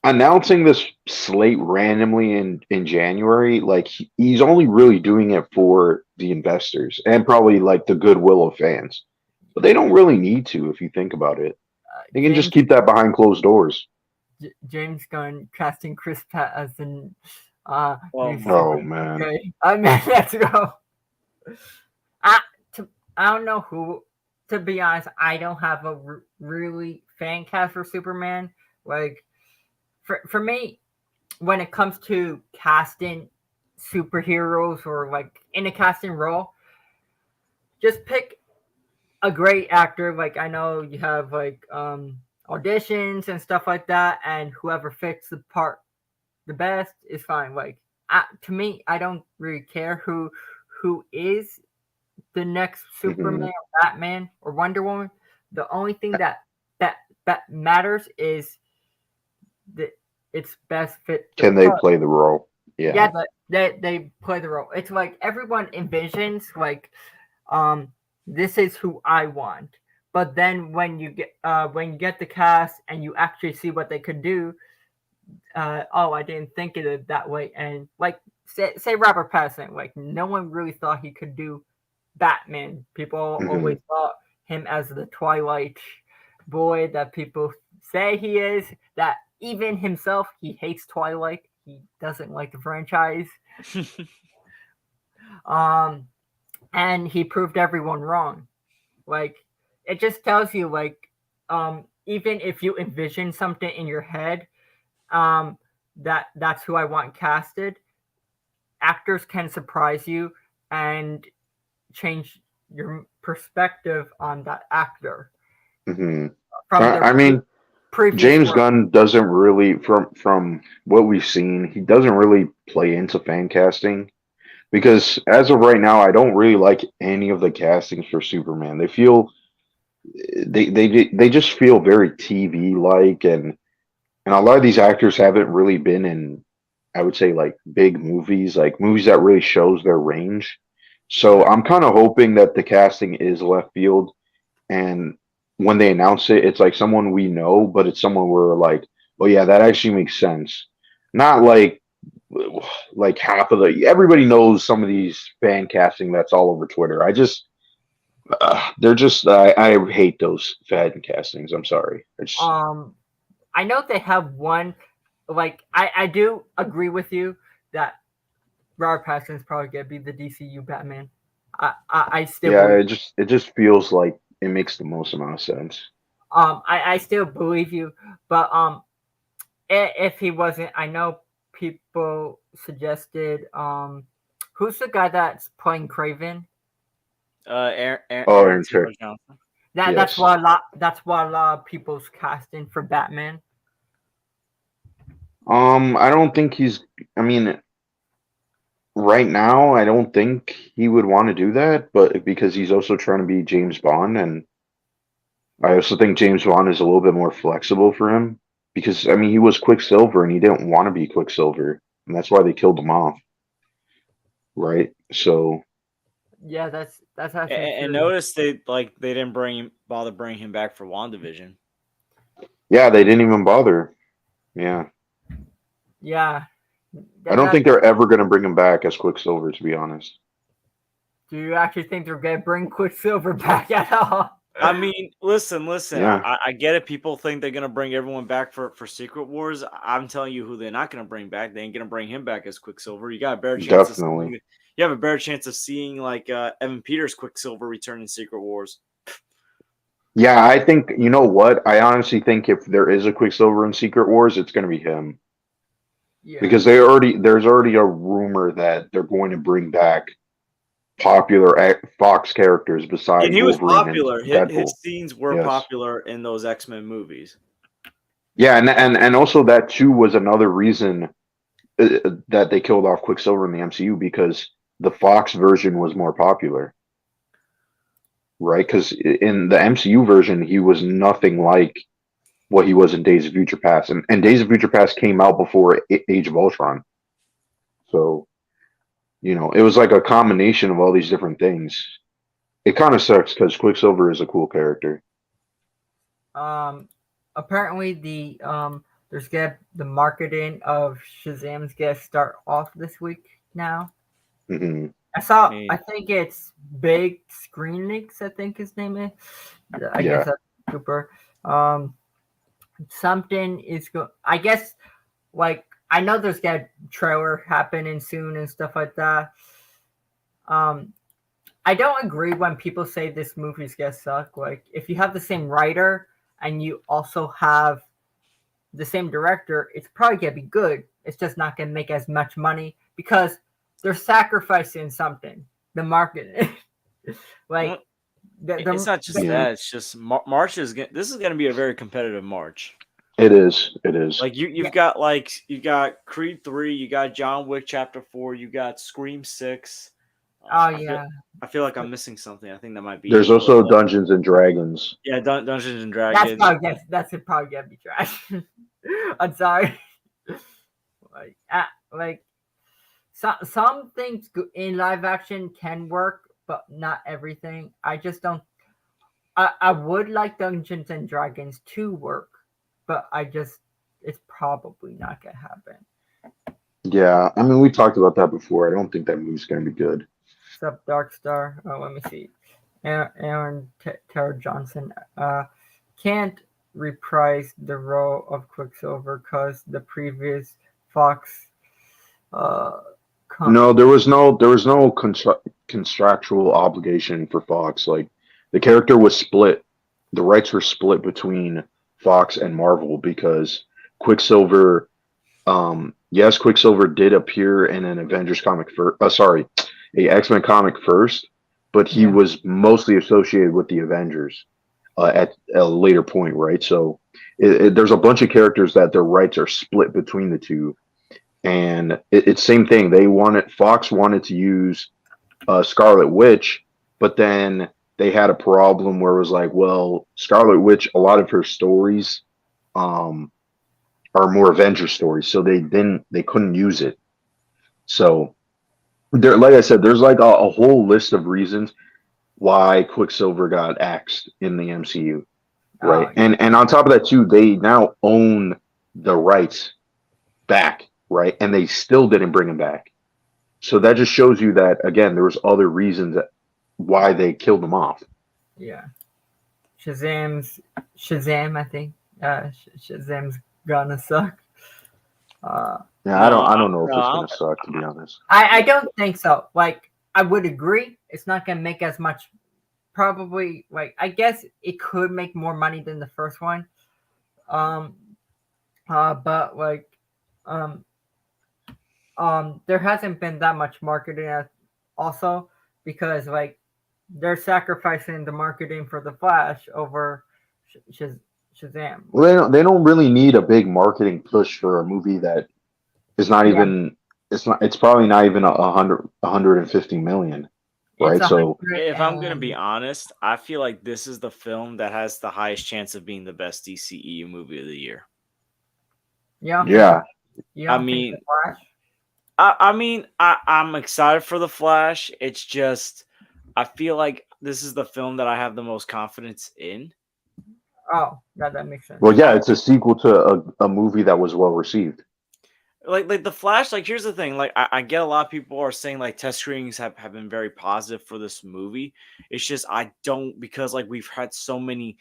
announcing this slate randomly in January. Like he's only really doing it for the investors and probably like the goodwill of fans. But they don't really need to if you think about it. They can just James keep that behind closed doors. James Gunn casting Chris Pratt as an Oh new my Oh Superman. god. man. Okay, I mean let's go. I I don't know who. To be honest, I don't have a really fan cast for Superman. Like for me, when it comes to casting superheroes or like in a casting role, just pick a great actor. Like I know you have like auditions and stuff like that, and whoever fits the part the best is fine. Like to me, I don't really care who is the next Hmm. Superman, or Batman, or Wonder Woman. The only thing that that matters is that it's best fit the Can they part. play the role? Yeah, Yeah. but they play the role. It's like everyone envisions like this is who I want. But then when you get the cast and you actually see what they could do, oh, I didn't think of it that way. And like say Robert Pattinson, like no one really thought he could do Batman. People Hmm. always thought him as the Twilight boy that people say he is. That even himself, he hates Twilight. He doesn't like the franchise. Um, and he proved everyone wrong. Like it just tells you, like, even if you envision something in your head, um, that's who I want casted. Actors can surprise you and change your perspective on that actor Hmm. from their I mean, previous James work. Gunn doesn't really, from what we've seen, he doesn't really play into fan casting because as of right now, I don't really like any of the castings for Superman. They feel they just feel very TV like, and a lot of these actors haven't really been in, I would say, like big movies, like movies that really shows their range. So Yeah. I'm kind of hoping that the casting is left field, and when they announce it, it's like someone we know, but it's someone we're like, oh yeah, that actually makes sense. Not like half of the everybody knows some of these fan casting that's all over Twitter. I just they're just I hate those fan castings. I'm sorry. It's Um, I know they have one. Like I do agree with you that Robert Pattinson is probably gonna be the DCU Batman. I still yeah, believe. it just feels like it makes the most amount of sense. I still believe you, but if he wasn't, I know people suggested who's the guy that's playing Craven? Oh, Aaron and Taylor Johnson. That's yes. what a lot of people's casting for Batman. I don't think he's. I mean, right now, I don't think he would want to do that, but because he's also trying to be James Bond, and I also think James Bond is a little bit more flexible for him because I mean he was Quicksilver and he didn't want to be Quicksilver, and that's why they killed him off, right? So Yeah, that's actually And true. notice they didn't bring bother bringing him back for WandaVision. Yeah, they didn't even bother. Yeah. Yeah. I don't think they're ever going to bring him back as Quicksilver, to be honest. Do you actually think they're gonna bring Quicksilver back at all? I mean, listen. Yeah, I get it. People think they're gonna bring everyone back for Secret Wars. I'm telling you who they're not gonna bring back. They ain't gonna bring him back as Quicksilver. You got a better chance of definitely. you have a better chance of seeing like Evan Peters Quicksilver return in Secret Wars. Yeah, I think, you know what? I honestly think if there is a Quicksilver in Secret Wars, it's going to be him. Yeah. Because there's already a rumor that they're going to bring back popular Fox characters And besides he was Wolverine and popular. His Deadpool. scenes were Yes. popular in those X-Men movies. Yeah, and also that too was another reason that they killed off Quicksilver in the MCU because the Fox version was more popular, right? Because in the MCU version, he was nothing like what he was in Days of Future Past, and Days of Future Past came out before Age of Ultron, so it was like a combination of all these different things. It kind of sucks because Quicksilver is a cool character. Um, apparently there's the marketing of Shazam's gonna start off this week now. Hmm. I think it's Big Screen Leaks, I think his name is. I guess Yeah. that's Cooper. Something is I guess, like, I know there's gonna trailer happening soon and stuff like that. I don't agree when people say this movie's gonna suck. Like, if you have the same writer and you also have the same director, it's probably gonna be good. It's just not gonna make as much money because they're sacrificing something. The market, like, It's not just Yeah. that. It's just March is. This is going to be a very competitive March. It is. It is. Like you've got Creed 3, you got John Wick Chapter 4, you got Scream 6. Oh yeah, I feel like I'm missing something. I think that might be There's it. also Dungeons and Dragons. Yeah, Dungeons and Dragons. that's probably gonna be trash. I'm sorry. Like, like, some things in live action can work, but not everything. I just don't. I would like Dungeons and Dragons to work, but it's probably not gonna happen. Yeah, I mean we talked about that before. I don't think that movie's gonna be good. Except Dark Star. Oh, let me see. Aaron Taylor Johnson can't reprise the role of Quicksilver because the previous Fox uh, No, there was no contractual obligation for Fox. Like the character was split. The rights were split between Fox and Marvel because Quicksilver. Yes, Quicksilver did appear in an Avengers comic first. Sorry, a X-Men comic first, but he Yeah. was mostly associated with the Avengers at a later point, right? So there's a bunch of characters that their rights are split between the two, and it's same thing. Fox wanted to use Scarlet Witch, but then they had a problem where it was like, well, Scarlet Witch, a lot of her stories um, are more Avenger stories, so they couldn't use it. So there, like I said, there's like a whole list of reasons why Quicksilver got axed in the MCU, right? Oh, And on top of that too, they now own the rights back, right? And they still didn't bring him back. So that just shows you that again, there was other reasons why they killed him off. yeah. Shazam. I think Shazam's gonna suck. Uh, Yeah, No, I don't know if no, it's gonna suck, to be honest. I don't think so. Like, I would agree, it's not gonna make as much. Probably, like, I guess it could make more money than the first one. Um, but like, um, there hasn't been that much marketing also because, like, they're sacrificing the marketing for the Flash over Shazam. Well, they don't really need a big marketing push for a movie that is not Yeah, even it's probably not even 150 million, it's right? a So hundred if I'm gonna be and honest, I feel like this is the film that has the highest chance of being the best DCEU movie of the year. you don't think yeah, you I don't think mean, the Flash? I'm excited for the Flash. It's just I feel like this is the film that I have the most confidence in. Oh, that makes sense. Well, yeah, it's a sequel to a movie that was well received. Like the Flash, like here's the thing, like I get a lot of people are saying like test screenings have been very positive for this movie. It's just I don't, because like we've had so many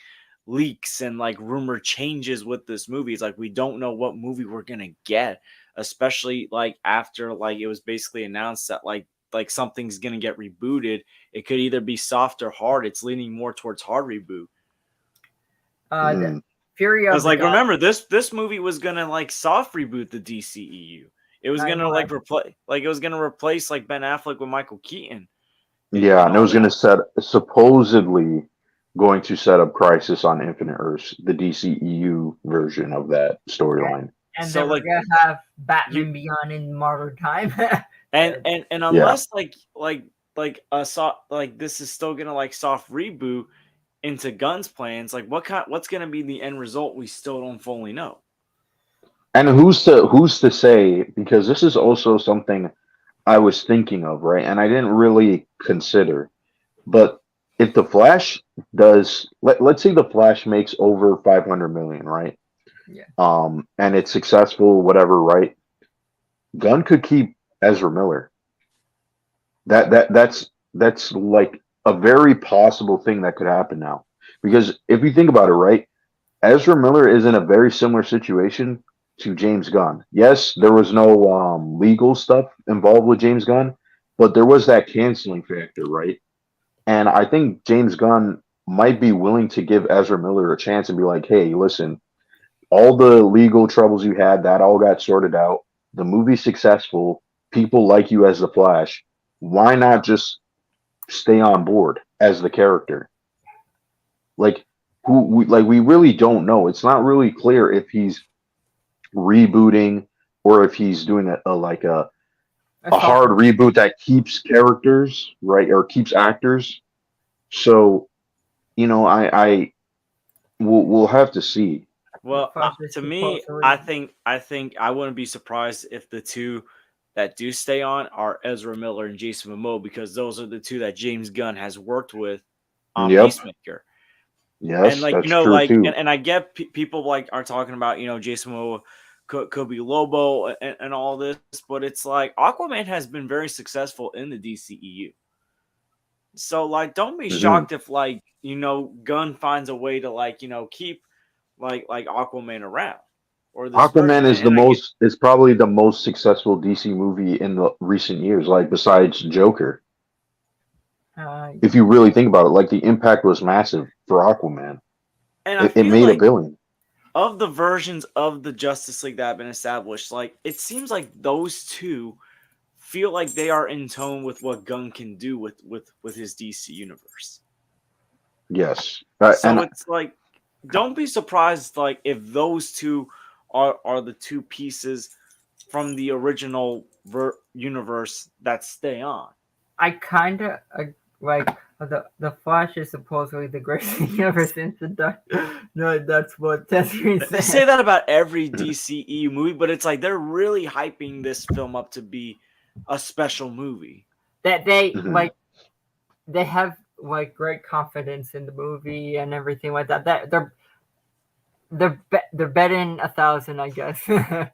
leaks and like rumor changes with this movie. It's like we don't know what movie we're gonna get, especially like after like it was basically announced that like something's gonna get rebooted. It could either be soft or hard. It's leaning more towards hard reboot. The Mm. Fury of Because the like God. remember this movie was gonna like soft reboot the DCEU. It was I gonna know. like replace like Ben Affleck with Michael Keaton Yeah, and and it all was going to that. set supposedly going to set up Crisis on Infinite Earths, the DCEU version of that storyline. And So then we're like gonna have you Batman Beyond in modern time. and Yeah, unless like like this is still gonna like soft reboot into Gunn's plans, like what's gonna be the end result? We still don't fully know. and who's to say, because this is also something I was thinking of, right? And I didn't really consider, but if the Flash does, let's say the Flash makes over 500 million, right? Yeah. And it's successful, whatever, right? Gunn could keep Ezra Miller. That's like a very possible thing that could happen now. Because if you think about it, right, Ezra Miller is in a very similar situation to James Gunn. Yes, there was no legal stuff involved with James Gunn, but there was that canceling factor, right? And I think James Gunn might be willing to give Ezra Miller a chance and be like, hey, listen, all the legal troubles you had, that all got sorted out. The movie's successful. People like you as the Flash. Why not just stay on board as the character? Like we really don't know. It's not really clear if he's rebooting or if he's doing A a hard soft reboot that keeps characters, right, or keeps actors. So, I we'll have to see. Well, process to me, supposedly. I think I wouldn't be surprised if the two that do stay on are Ezra Miller and Jason Momoa, because those are the two that James Gunn has worked with on Yep. Peacemaker. And Yes, like that's true too. and I get people like are talking about Jason Momoa could be Lobo and all this, but it's like Aquaman has been very successful in the DCEU. So like, don't be Hmm. shocked if like Gunn finds a way to like keep like Aquaman around or this version. Aquaman is And I get is probably the most successful DC movie in the recent years, like besides Joker. If you really think about it, like the impact was massive for Aquaman. and I It feel made a like billion. of the versions of the Justice League that have been established, like it seems like those two feel like they are in tone with what Gunn can do with his DC universe. Yes, So and it's like, don't be surprised like if those two are the two pieces from the original universe that stay on. I kind of like the Flash is supposedly the greatest universe since the dark. No, that's what Tesserine They say said. that about every DCEU movie, but it's like they're really hyping this film up to be a special movie. That they mhm. they have like great confidence in the movie and everything like that. That they're betting 1,000, I guess. I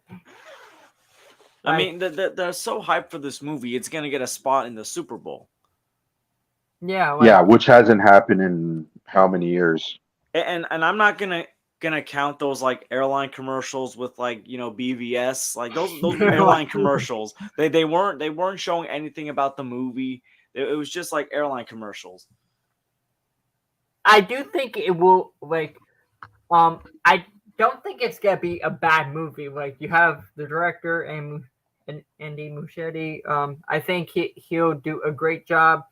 Like mean, they're so hyped for this movie, it's gonna get a spot in the Super Bowl. yeah, Yeah, like which hasn't happened in how many years? And I'm not gonna count those like airline commercials with like BVS, like those airline commercials. They weren't showing anything about the movie. It was just like airline commercials. I do think it will like I don't think it's gonna be a bad movie. Like you have the director and Andy Muschietti. I think he'll do a great job.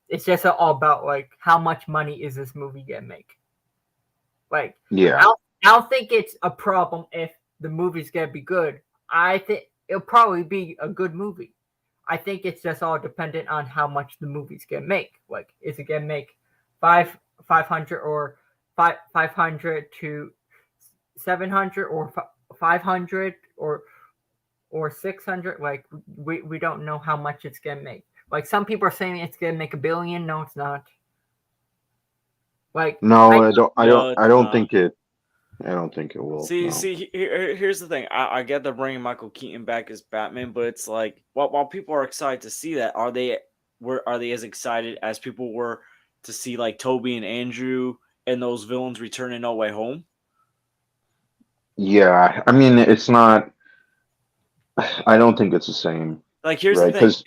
It's just all about like how much money is this movie gonna make. Like Yeah, I don't think it's a problem if the movie's gonna be good. I think it'll probably be a good movie. I think it's just all dependent on how much the movie's gonna make. Like, is it gonna make 500 or 500 to 700 or 500 or 600? Like, we don't know how much it's gonna make. Like some people are saying it's gonna make 1 billion. No, it's not. Like No, I I don't. I don't. No, I it's don't not. think it. I don't think it will. See, No. see, here's the thing. I get they're bringing Michael Keaton back as Batman, but it's like, while people are excited to see that, are they as excited as people were to see like Toby and Andrew and those villains return in No Way Home? Yeah. I mean, it's not. I don't think it's the same, Like, here's the right? thing: Because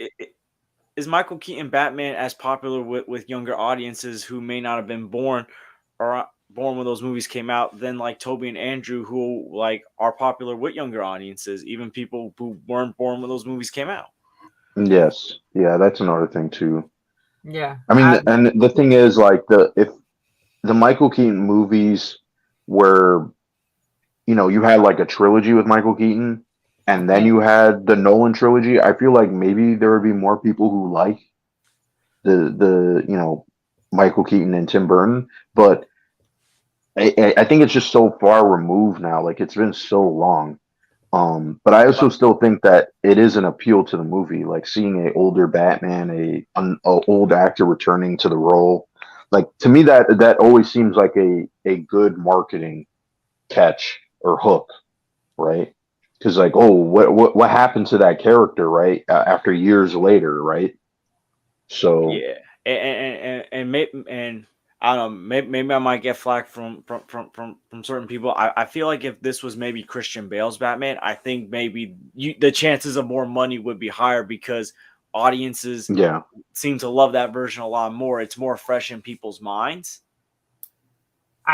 is Michael Keaton Batman as popular with younger audiences who may not have been born or born when those movies came out than like Toby and Andrew, who like are popular with younger audiences, even people who weren't born when those movies came out? yes, yeah, that's another thing too. yeah, I mean, and the thing is, like if the Michael Keaton movies were, you had like a trilogy with Michael Keaton, and then yeah, you had the Nolan trilogy. I feel like maybe there would be more people who like the Michael Keaton and Tim Burton, but I think it's just so far removed now. Like it's been so long. But I also But still think that it is an appeal to the movie, like seeing a older Batman, a old actor returning to the role. Like to me, that always seems like a good marketing catch or hook, right? Because like, oh, what happened to that character, right? After years later, right? So yeah, and I don't know, maybe I might get flack from certain people. I feel like if this was maybe Christian Bale's Batman, I think maybe the chances of more money would be higher because audiences yeah, seem to love that version a lot more. It's more fresh in people's minds.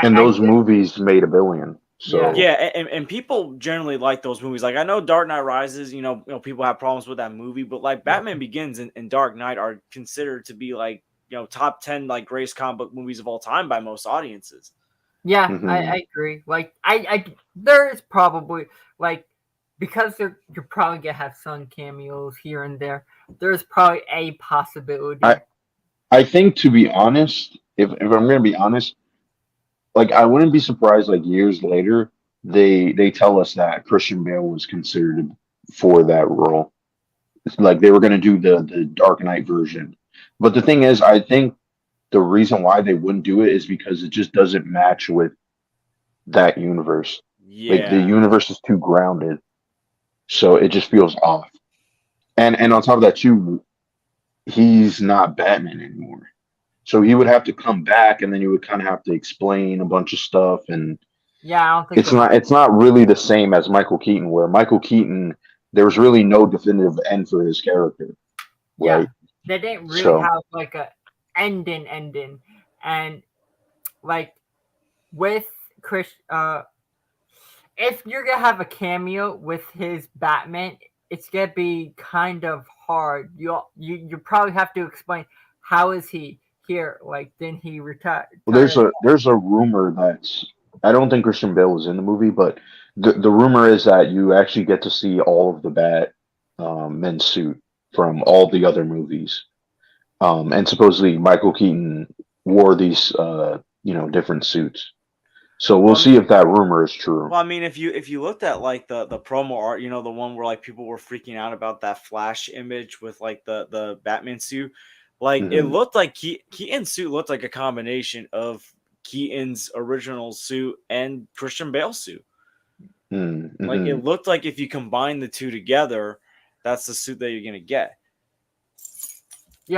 and I those get, movies made 1 billion. yeah, Yeah, So and people generally like those movies. Like I know Dark Knight Rises, people have problems with that movie, but like yeah, Batman Begins and Dark Knight are considered to be like, top 10 like greatest comic book movies of all time by most audiences. yeah. mhm. I agree. Like there is probably like because you're probably gonna have some cameos here and there. There's probably a I possibility. I think to be honest, if I'm gonna be honest, like I wouldn't be surprised like years later they tell us that Christian Bale was considered for that role. It's like they were gonna do the Dark Knight version. But the thing is, I think the reason why they wouldn't do it is because it just doesn't match with that universe. Like the Yeah. universe is too grounded, so it just feels off. And on top of that too, he's not Batman anymore. So he would have to come back and then you would kind of have to explain a bunch of stuff and Yeah, I don't think it's they'll not do. it's not really the same as Michael Keaton, where Michael Keaton there was really no definitive end for his character, Yeah, right? they didn't really So have like a ending, and like with Chris, if you're gonna have a cameo with his Batman, it's gonna be kind of hard. You probably have to explain how is he here? Like, then he retire? well, there's a rumor that's I don't think Christian Bale was in the movie, but the rumor is that you actually get to see all of the Batman suit from all the other movies. And supposedly Michael Keaton wore these different suits. So we'll Well, see if that rumor is true. I mean, if you looked at like the promo art, the one where like people were freaking out about that Flash image with like the Batman suit, like it Hmm. looked like Keaton's suit looked like a combination of Keaton's original suit and Christian Bale's suit. Like it Mm-hmm. looked like if you combine the two together, that's the suit that you're gonna get.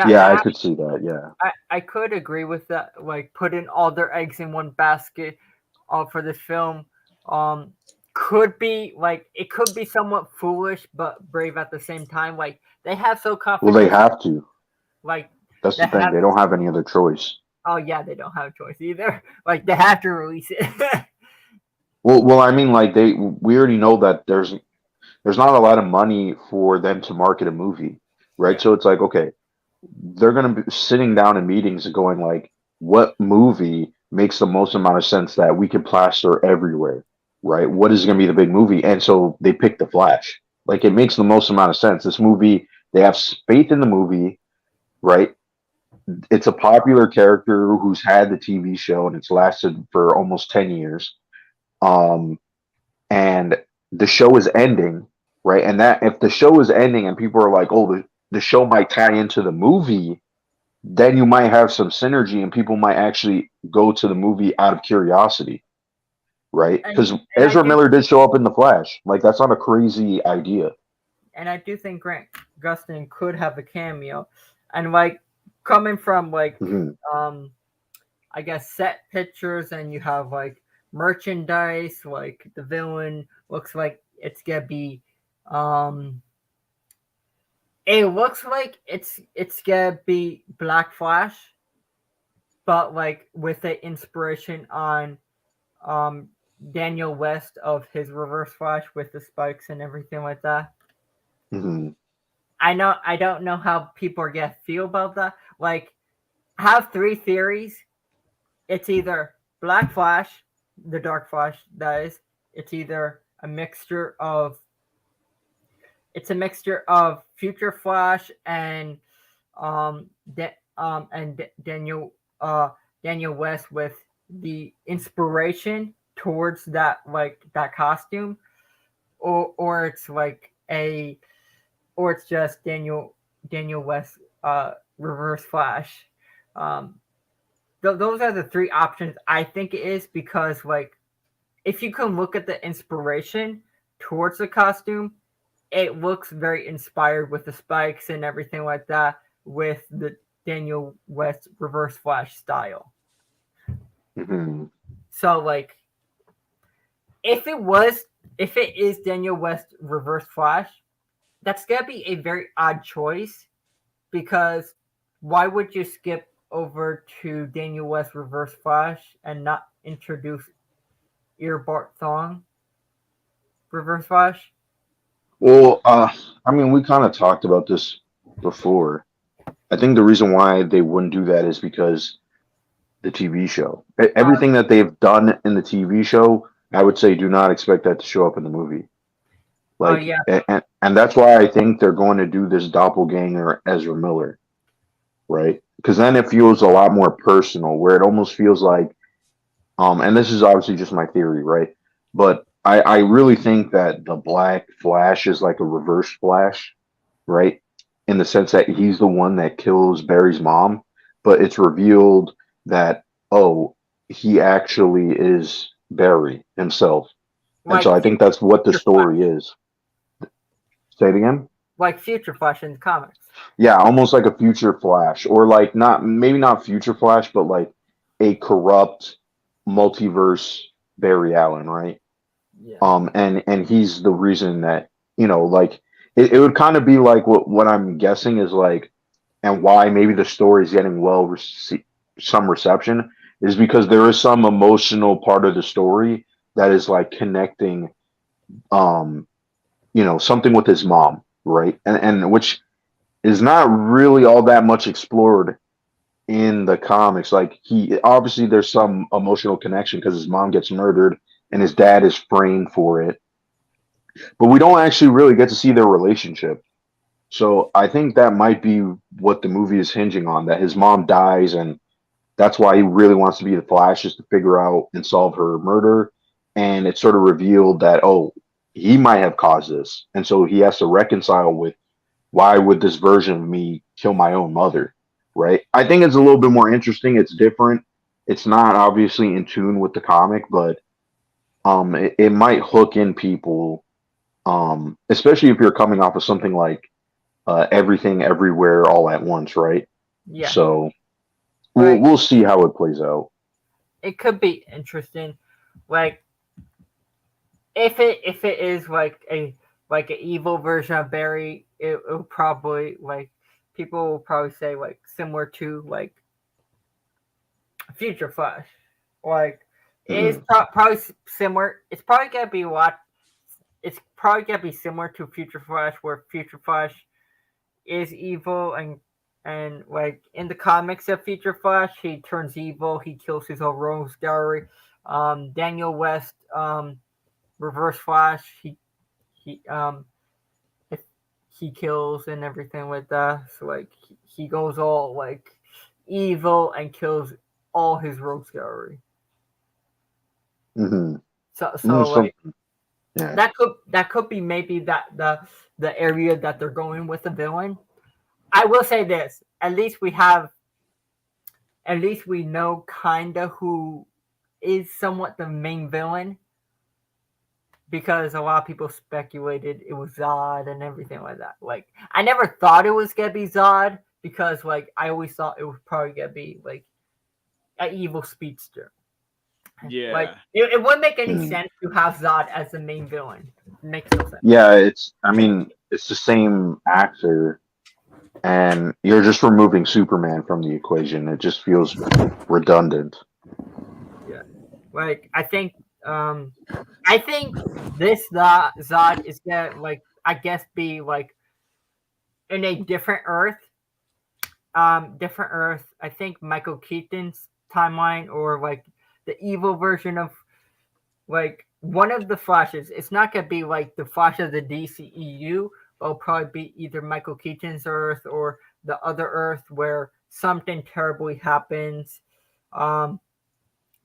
Yeah, I Yeah, could see that. Yeah. I could agree with that. Like putting all their eggs in one basket, for this film, um, could be like it could be somewhat foolish but brave at the same time. Like they have so Well, they confidence. have to. Like That's they the thing. have. They don't have any other choice. Oh yeah, they don't have a choice either. Like they have to release it. Well, I mean, like we already know that there's not a lot of money for them to market a movie, right? yeah, So it's like, okay, they're gonna be sitting down in meetings and going like, what movie makes the most amount of sense that we can plaster everywhere, right? What is gonna be the big movie? And so they pick The Flash. Like it makes the most amount of sense. This movie, they have faith in the movie, right? It's a popular character who's had the TV show and it's lasted for almost 10 years. Um, and the show is ending, right? And that if the show is ending and people are like, oh, the show might tie into the movie, then you might have some synergy and people might actually go to the movie out of curiosity, right? and Because and I Ezra do Miller did show up in The Flash. Like, that's not a crazy idea. and I do think Grant Gustin could have a cameo, and like coming from like Hmm. um I guess set pictures, and you have like merchandise, like the villain looks like it's gonna be um it looks like it's gonna be Black Flash, but like with the inspiration on um Daniel West of his Reverse Flash with the spikes and everything like that. Hmm. I don't know how people are gonna feel about that. Like I have three theories. It's either Black Flash, the Dark Flash that is, it's either a mixture of Future Flash and Daniel Daniel West with the inspiration towards that costume, or it's like a or it's just Daniel West Reverse Flash. Um, those are the three options I think it is, because like if you can look at the inspiration towards the costume, it looks very inspired with the spikes and everything like that with the Daniel West Reverse Flash style. Hmm. So like if it was if it is Daniel West Reverse Flash, that's gonna be a very odd choice, because why would you skip over to Daniel West Reverse Flash and not introduce Earbart Thong Reverse Flash? Well, I mean, we kind of talked about this before. I think the reason why they wouldn't do that is because the TV show. Uh, Everything that they've done in the TV show, I would say do not expect that to show up in the movie. Like, yeah, and that's why I think they're going to do this doppelganger Ezra Miller, right? Because then it feels a lot more personal, where it almost feels like, and this is obviously just my theory, right? But I really think that the Black Flash is like a reverse Flash, right? In the sense that he's the one that kills Barry's mom, but it's revealed that, oh, he actually is Barry himself. And so like I think that's what the Future Flash, story is. Say it again. like Future Flash in the comics. Yeah, almost like a future Flash, or like not maybe not future Flash, but like a corrupt multiverse Barry Allen, right? Yeah. And he's the reason that, like it would kind of be like what I'm guessing is like, and why maybe the story is getting some reception is because there is some emotional part of the story that is like connecting, um, something with his mom, right? And which is not really all that much explored in the comics. Like he obviously there's some emotional connection because his mom gets murdered and his dad is framed for it, but we don't actually really get to see their relationship. So I think that might be what the movie is hinging on, that his mom dies and that's why he really wants to be the Flash, is to figure out and solve her murder. And it's sort of revealed that, oh, he might have caused this. And so he has to reconcile with, why would this version of me kill my own mother? Right. I think it's a little bit more interesting. It's different. It's not obviously in tune with the comic, but it might hook in people, especially if you're coming off of something like Everything Everywhere All at Once, right? Yeah. So Like we'll see how it plays out. it could be interesting. Like if it is like an evil version of Barry, it'll probably like people will probably say like similar to like Future Flash. Like it is Mhm. probably similar. It's probably gonna be what it's probably gonna be similar to Future Flash, where Future Flash is evil, and like in the comics of Future Flash, he turns evil. He kills his own rogues gallery. Daniel West, Reverse Flash, he if he kills and everything like that. So like he goes all like evil and kills all his rogues gallery. Mhm. So Some, like yeah. that could be maybe that the area that they're going with the villain. I will say this: at least we have at least we know kinda who is somewhat the main villain, because a lot of people speculated it was Zod and everything like that. Like, I never thought it was gonna be Zod because, like, I always thought it was probably gonna be like an evil speedster. Like, Yeah. it wouldn't make any Hmm. sense to have Zod as the main villain. It makes no sense. Yeah, I mean, it's the same actor, and you're just removing Superman from the equation. It just feels redundant. Yeah, like I think this Zod is gonna, like, I guess, be like in a different Earth. Different Earth. I think Michael Keaton's timeline, or like the evil version of, like, one of the Flashes. It's not gonna be like the Flash of the DCEU, but it'll probably be either Michael Keaton's Earth or the other Earth where something terribly happens. Um,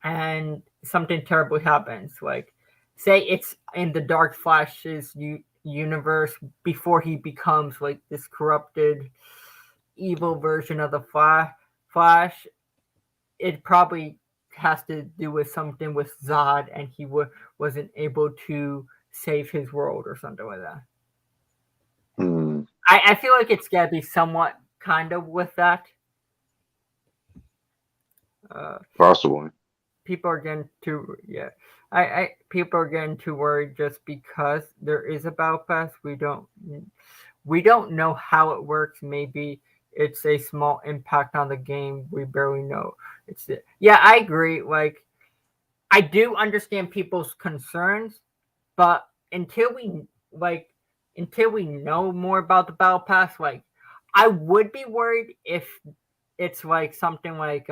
and something terribly happens. Like, say it's in the Dark Flash's universe before he becomes like this corrupted, evil version of the Flash. It probably has to do with something with Zod, and he wasn't able to save his world or something like that. Hmm, I feel like it's gotta be somewhat kind of with that. Uh, possibly. People are getting too, yeah. I people are getting too worried just because there is a battle pass. We don't know how it works. Maybe it's a small impact on the game. We barely know. Yeah, I agree. Like, I do understand people's concerns, but until we know more about the battle pass, like, I would be worried if it's like something like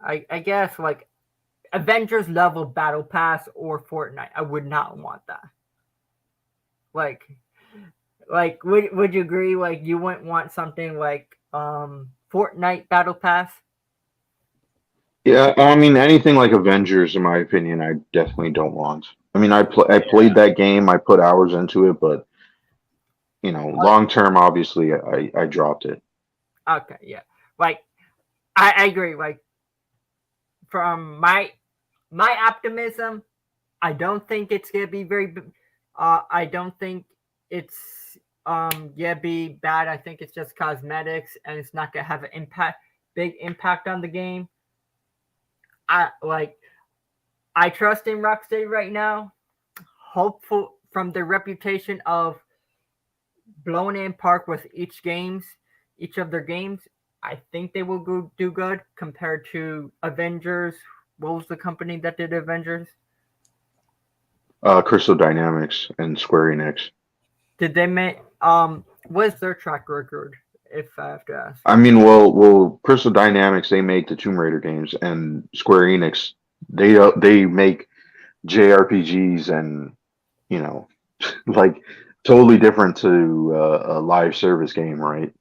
I guess like Avengers level battle pass or Fortnite. I would not want that. Like would you agree? Like, you wouldn't want something like Fortnite battle pass? Yeah, I mean, anything like Avengers, in my opinion, I definitely don't want. I mean, I played Yeah. that game, I put hours into it, but long term, obviously, I dropped it. Okay, yeah. Like, I agree. Like, from my optimism, I don't think it's gonna be very. I don't think it's gonna be bad. I think it's just cosmetics, and it's not gonna have an big impact on the game. I like. I trust in Rocksteady right now. Hopeful from their reputation of blowing in park with each of their games. I think they will do good compared to Avengers. What was the company that did Avengers? Crystal Dynamics and Square Enix. Did they make what is their track record, if I have to ask? I mean, well, Crystal Dynamics, they make the Tomb Raider games, and Square Enix, they make JRPGs, and you know, like totally different to a live service game, right?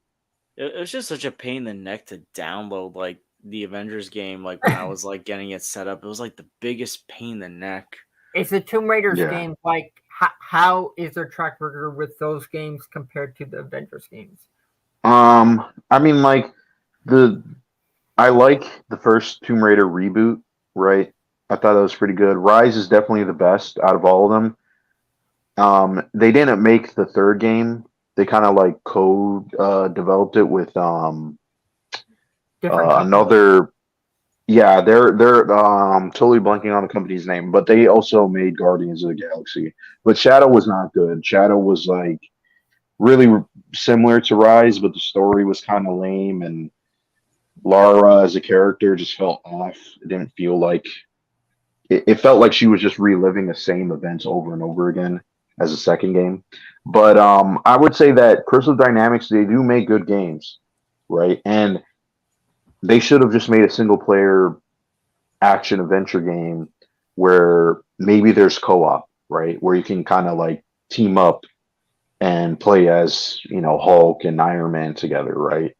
It was just such a pain in the neck to download like the Avengers game. Like when I was like getting it set up, it was like the biggest pain in the neck. Is the Tomb Raiders Yeah. game like how is their track record with those games compared to the Avengers games? I mean, like the I like the first Tomb Raider reboot, right? I thought that was pretty good. Rise is definitely the best out of all of them. They didn't make the third game. They kind of like code developed it with Different company. another. Yeah, they're totally blanking on the company's name, but they also made Guardians of the Galaxy. But Shadow was not good. Shadow was like really similar to Rise, but the story was kind of lame, and Lara as a character just felt off. It didn't feel like it felt like she was just reliving the same events over and over again as a second game. But I would say that Crystal Dynamics, they do make good games, right? And they should have just made a single player action adventure game where maybe there's co-op, right? Where you can kind of like team up and play as, Hulk and Iron Man together, right?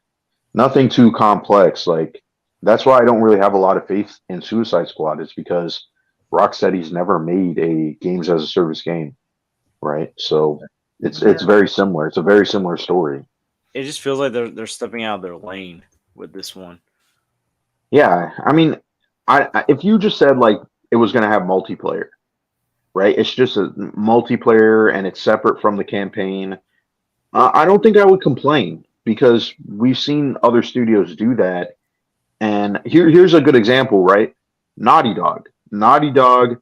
Nothing too complex. Like that's why I don't really have a lot of faith in Suicide Squad. It's because Rocksteady's never made a games as a service game, right? So it's Yeah. very similar. It's a very similar story. It just feels like they're stepping out of their lane. with this one. Yeah, I mean, if you just said like it was going to have multiplayer, right? It's just a multiplayer and it's separate from the campaign. I don't think I would complain because we've seen other studios do that. And here's a good example, right? Naughty Dog. Naughty Dog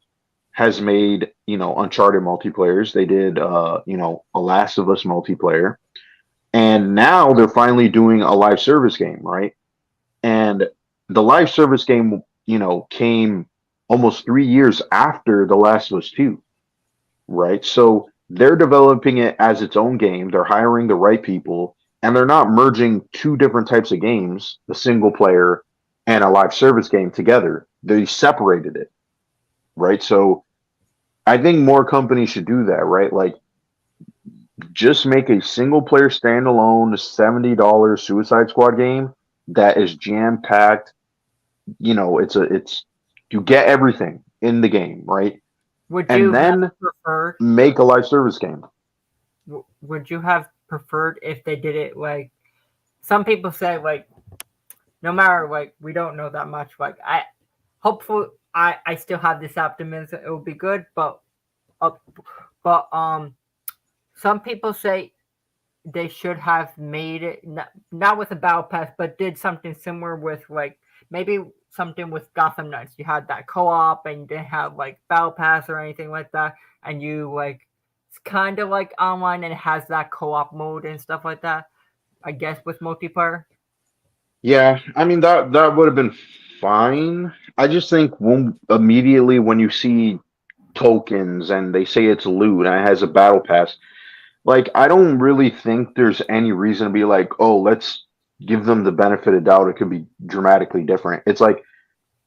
has made, Uncharted multiplayers. They did, a Last of Us multiplayer. And now they're finally doing a live service game, right? And the live service game, came almost 3 years after The Last of Us 2, right? So they're developing it as its own game. They're hiring the right people, and they're not merging two different types of games, the single player and a live service game together. They separated it, right? So I think more companies should do that, right? Like just make a single player standalone $70 Suicide Squad game that is jam packed. It's you get everything in the game, right? Would And you have then preferred? make a live service game. Would you have preferred if they did it like some people say like no matter like we don't know that much like I hopefully I still have this optimism it will be good uh, but some people say they should have made it not with a battle pass but did something similar with like maybe something with Gotham Knights. You had that co-op and you didn't have like battle pass or anything like that, and you like it's kind of like online and it has that co-op mode and stuff like that. I guess with multiplayer. Yeah, I mean that would have been fine. I just think immediately when you see tokens and they say it's loot and it has a battle pass, like I don't really think there's any reason to be like, oh, let's give them the benefit of doubt. It could be dramatically different. It's like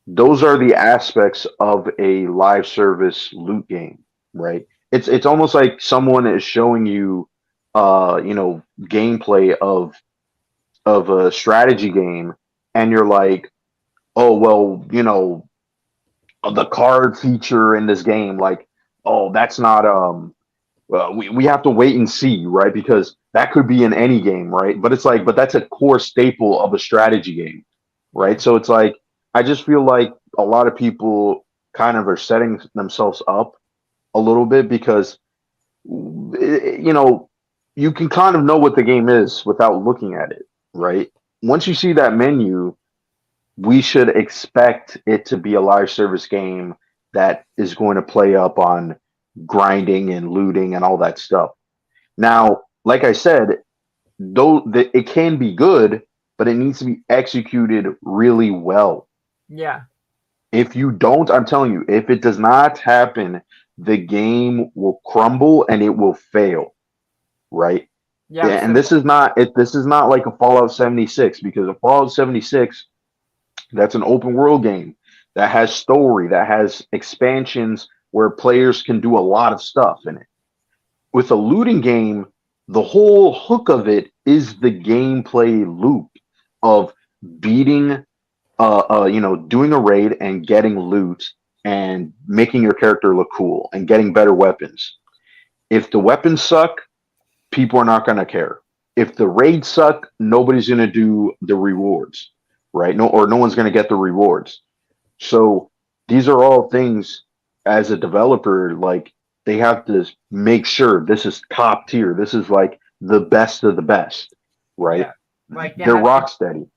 those are the aspects of a live service loot game, right? It's almost like someone is showing you gameplay of a strategy game and you're like, oh well, the card feature in this game, like, oh, that's not well, we have to wait and see, right? Because that could be in any game, right? But it's like, but that's a core staple of a strategy game, Yeah. right? So it's like, I just feel like a lot of people kind of are setting themselves up a little bit because, you can kind of know what the game is without looking at it, right? Once you see that menu, we should expect it to be a live service game that is going to play up on grinding and looting and all that stuff. Now, like I said, though it can be good, but it needs to be executed really well. Yeah. If you don't, I'm telling you, if it does not happen, the game will crumble and it will fail, right? Yeah. And So this is not like a Fallout 76 because a Fallout 76, that's an open world game that has story, that has expansions where players can do a lot of stuff in it. With a looting game, the whole hook of it is the gameplay loop of beating, doing a raid and getting loot and making your character look cool and getting better weapons. If the weapons suck, people are not going to care. If the raids suck, nobody's going to do the rewards, right? No one's going to get the rewards. So these are all things as a developer, like they have to make sure this is top tier. This is like the best of the best, right? yeah, like they They're have to. Rocksteady.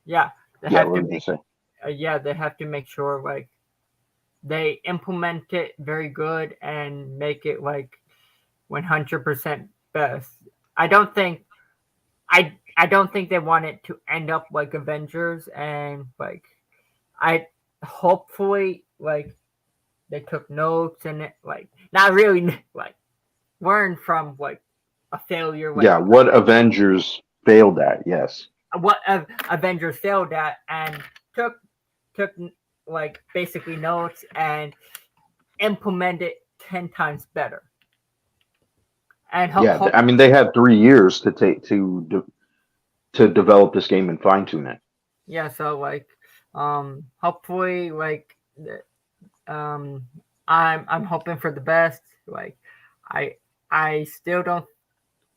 Yeah, they Yeah, have what to was I gonna make. say? Yeah, they have to make sure like they implement it very good and make it like 100% best. I don't think I don't think they want it to end up like Avengers and like I hopefully like they took notes and it like not really like learn from like a failure like Yeah, what Avengers failed at? Yes. what Avengers failed at and took took like basically notes and implemented 10 times better and Yeah, hope I mean they had 3 years to take to develop this game and fine tune it. yeah so like hopefully like um I'm hoping for the best like I I still don't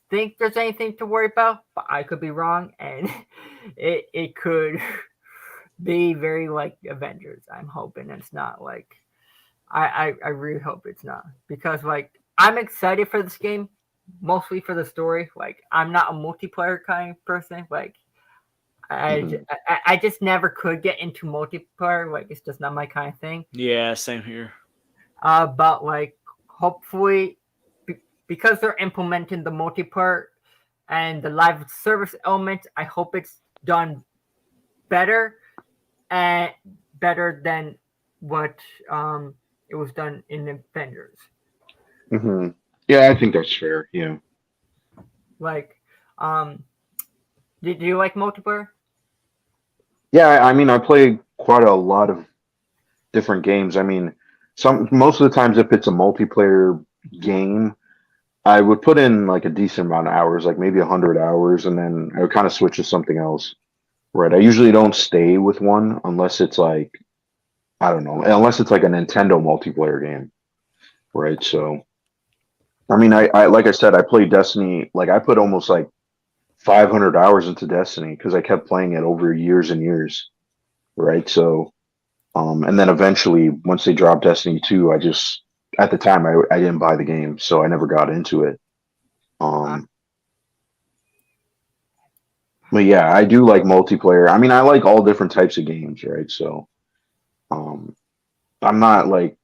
think there's anything to worry about, but I could be wrong, and it could be very like Avengers. I'm hoping it's not like I really hope it's not because like I'm excited for this game, mostly for the story. Like I'm not a multiplayer kind of person. Like Mhm. I just never could get into multiplayer. Like it's just not my kind of thing. Yeah, same here. But like hopefully because they're implementing the multiplayer and the live service element, I hope it's done better and better than what it was done in Avengers. Mhm. Yeah, I think that's fair. Yeah. Like, um, do you like multiplayer? Yeah, I mean, I play quite a lot of different games. I mean, some most of the times if it's a multiplayer game, I would put in like a decent amount of hours, like maybe 100 hours, and then I would kind of switch to something else. Right. I usually don't stay with one unless it's like I don't know, unless it's like a Nintendo multiplayer game. Right. So I mean, I like I said, I played Destiny. Like I put almost like 500 hours into Destiny because I kept playing it over years and years. Right. So and then eventually, once they dropped Destiny 2, I just at the time I didn't buy the game, so I never got into it. Uh, Um, but yeah, I do like multiplayer. I mean, I like all different types of games, right? So um, I'm not like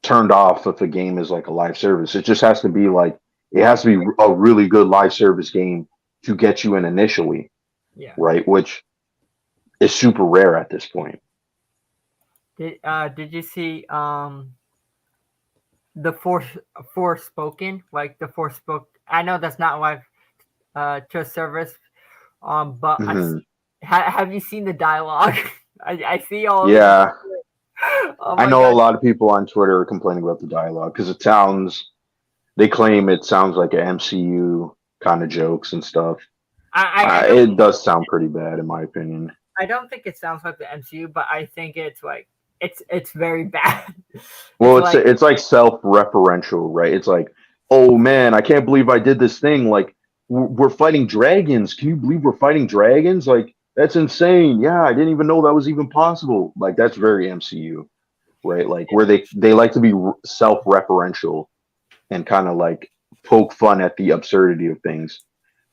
turned off if a game is like a live service. It just has to be like it has to be a really good live service game to get you in initially, yeah. right? Which is super rare at this point. Did you see the Forspoken? Like the Forspoken. I know that's not live to a service. But Hmm. have you seen the dialogue? I see all of the. Yeah, Oh I my know a god! lot of people on Twitter are complaining about the dialogue because it sounds they claim it sounds like an MCU kind of jokes and stuff. I don't It does sound pretty bad, in my opinion. I don't think it sounds like the MCU, but I think it's like it's very bad. It's Well, like it's like self-referential, right? It's like, oh man, I can't believe I did this thing. Like we're fighting dragons. Can you believe we're fighting dragons? Like that's insane. Yeah, I didn't even know that was even possible. Like that's very MCU, right? Like where they like to be self-referential and kind of like poke fun at the absurdity of things.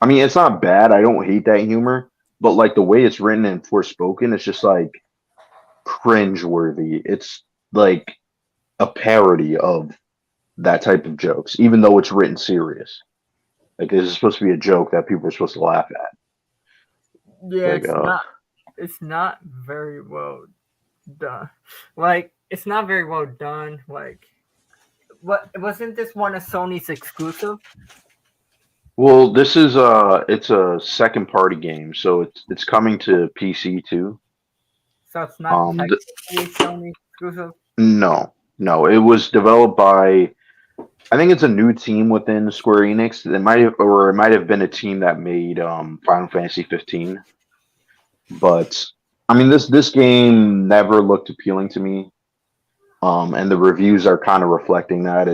I mean, it's not bad. I don't hate that humor, but like the way it's written and Forspoken, it's just like cringe worthy. It's like a parody of that type of jokes, even though it's written serious. Like this is supposed to be a joke that people are supposed to laugh at. yeah, Like, it's not very well done. Like it's not very well done. Like what wasn't this one a Sony's exclusive? well, this is it's a second party game, so it's coming to PC too. So it's not Um, th- technically Sony exclusive. no, no, it was developed by I think it's a new team within Square Enix. It might have, or it might have been a team that made Final Fantasy 15. But I mean, this game never looked appealing to me. And the reviews are kind of reflecting that.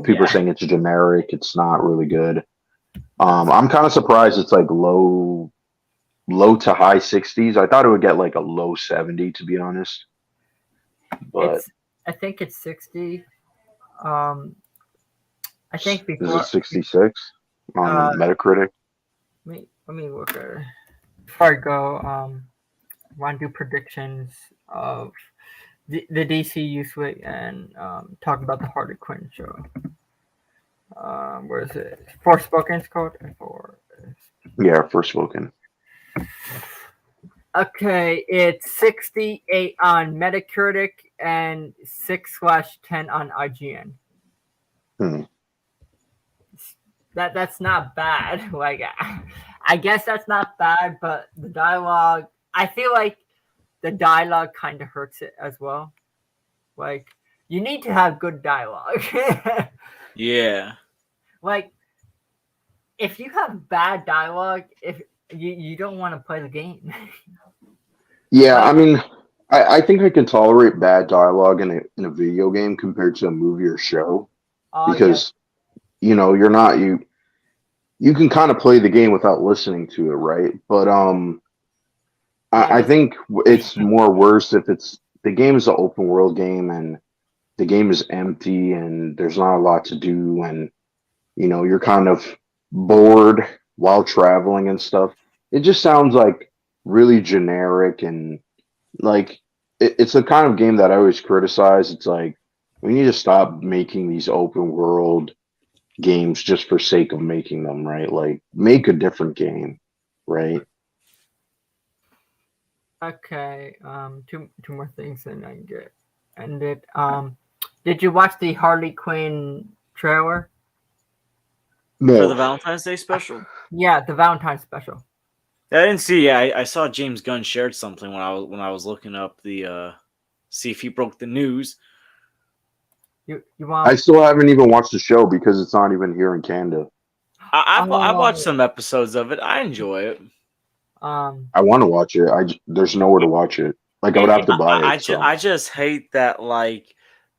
People are Yeah, saying it's generic. It's not really good. that's I'm kind of surprised it's like low to high 60s. I thought it would get like a low 70, to be honest. But it's. I think it's 60. Um, I think is it before 66 uh on Metacritic? let me look at it. Before I go, I want to do predictions of the DC use week and talk about the Harley Quinn show. Where is it? Forspoken's called for. Yeah, Forspoken. Okay, it's 68 on Metacritic and 6/10 on IGN. Hmm. That's not bad. Like I guess that's not bad, but the dialogue I feel like the dialogue kind of hurts it as well. Like you need to have good dialogue. Yeah. Like if you have bad dialogue, if you don't want to play the game. Yeah, I Like mean, I think I can tolerate bad dialogue in a video game compared to a movie or show oh yeah, because you're not you. you can kind of play the game without listening to it, right? But Yeah, I that's think it's more worse if it's the game is an open world game and the game is empty and there's not a lot to do and you're kind of bored while traveling and stuff. It just sounds like really generic and like it's the kind of game that I always criticize. It's like we need to stop making these open world games just for sake of making them, right? Like make a different game, right? okay. Two more things and I get ended. Did you watch the Harley Quinn trailer? For the No, Valentine's Day special. Yeah, the Valentine's special. I didn't see. Yeah, I saw James Gunn shared something when I was looking up the see if he broke the news. You I want? still haven't even watched the show because it's not even here in Canada. I watched Oh, some episodes of it. I enjoy it. um, I want to watch it. There's nowhere to watch it. Like I would have it to buy it. I So just hate that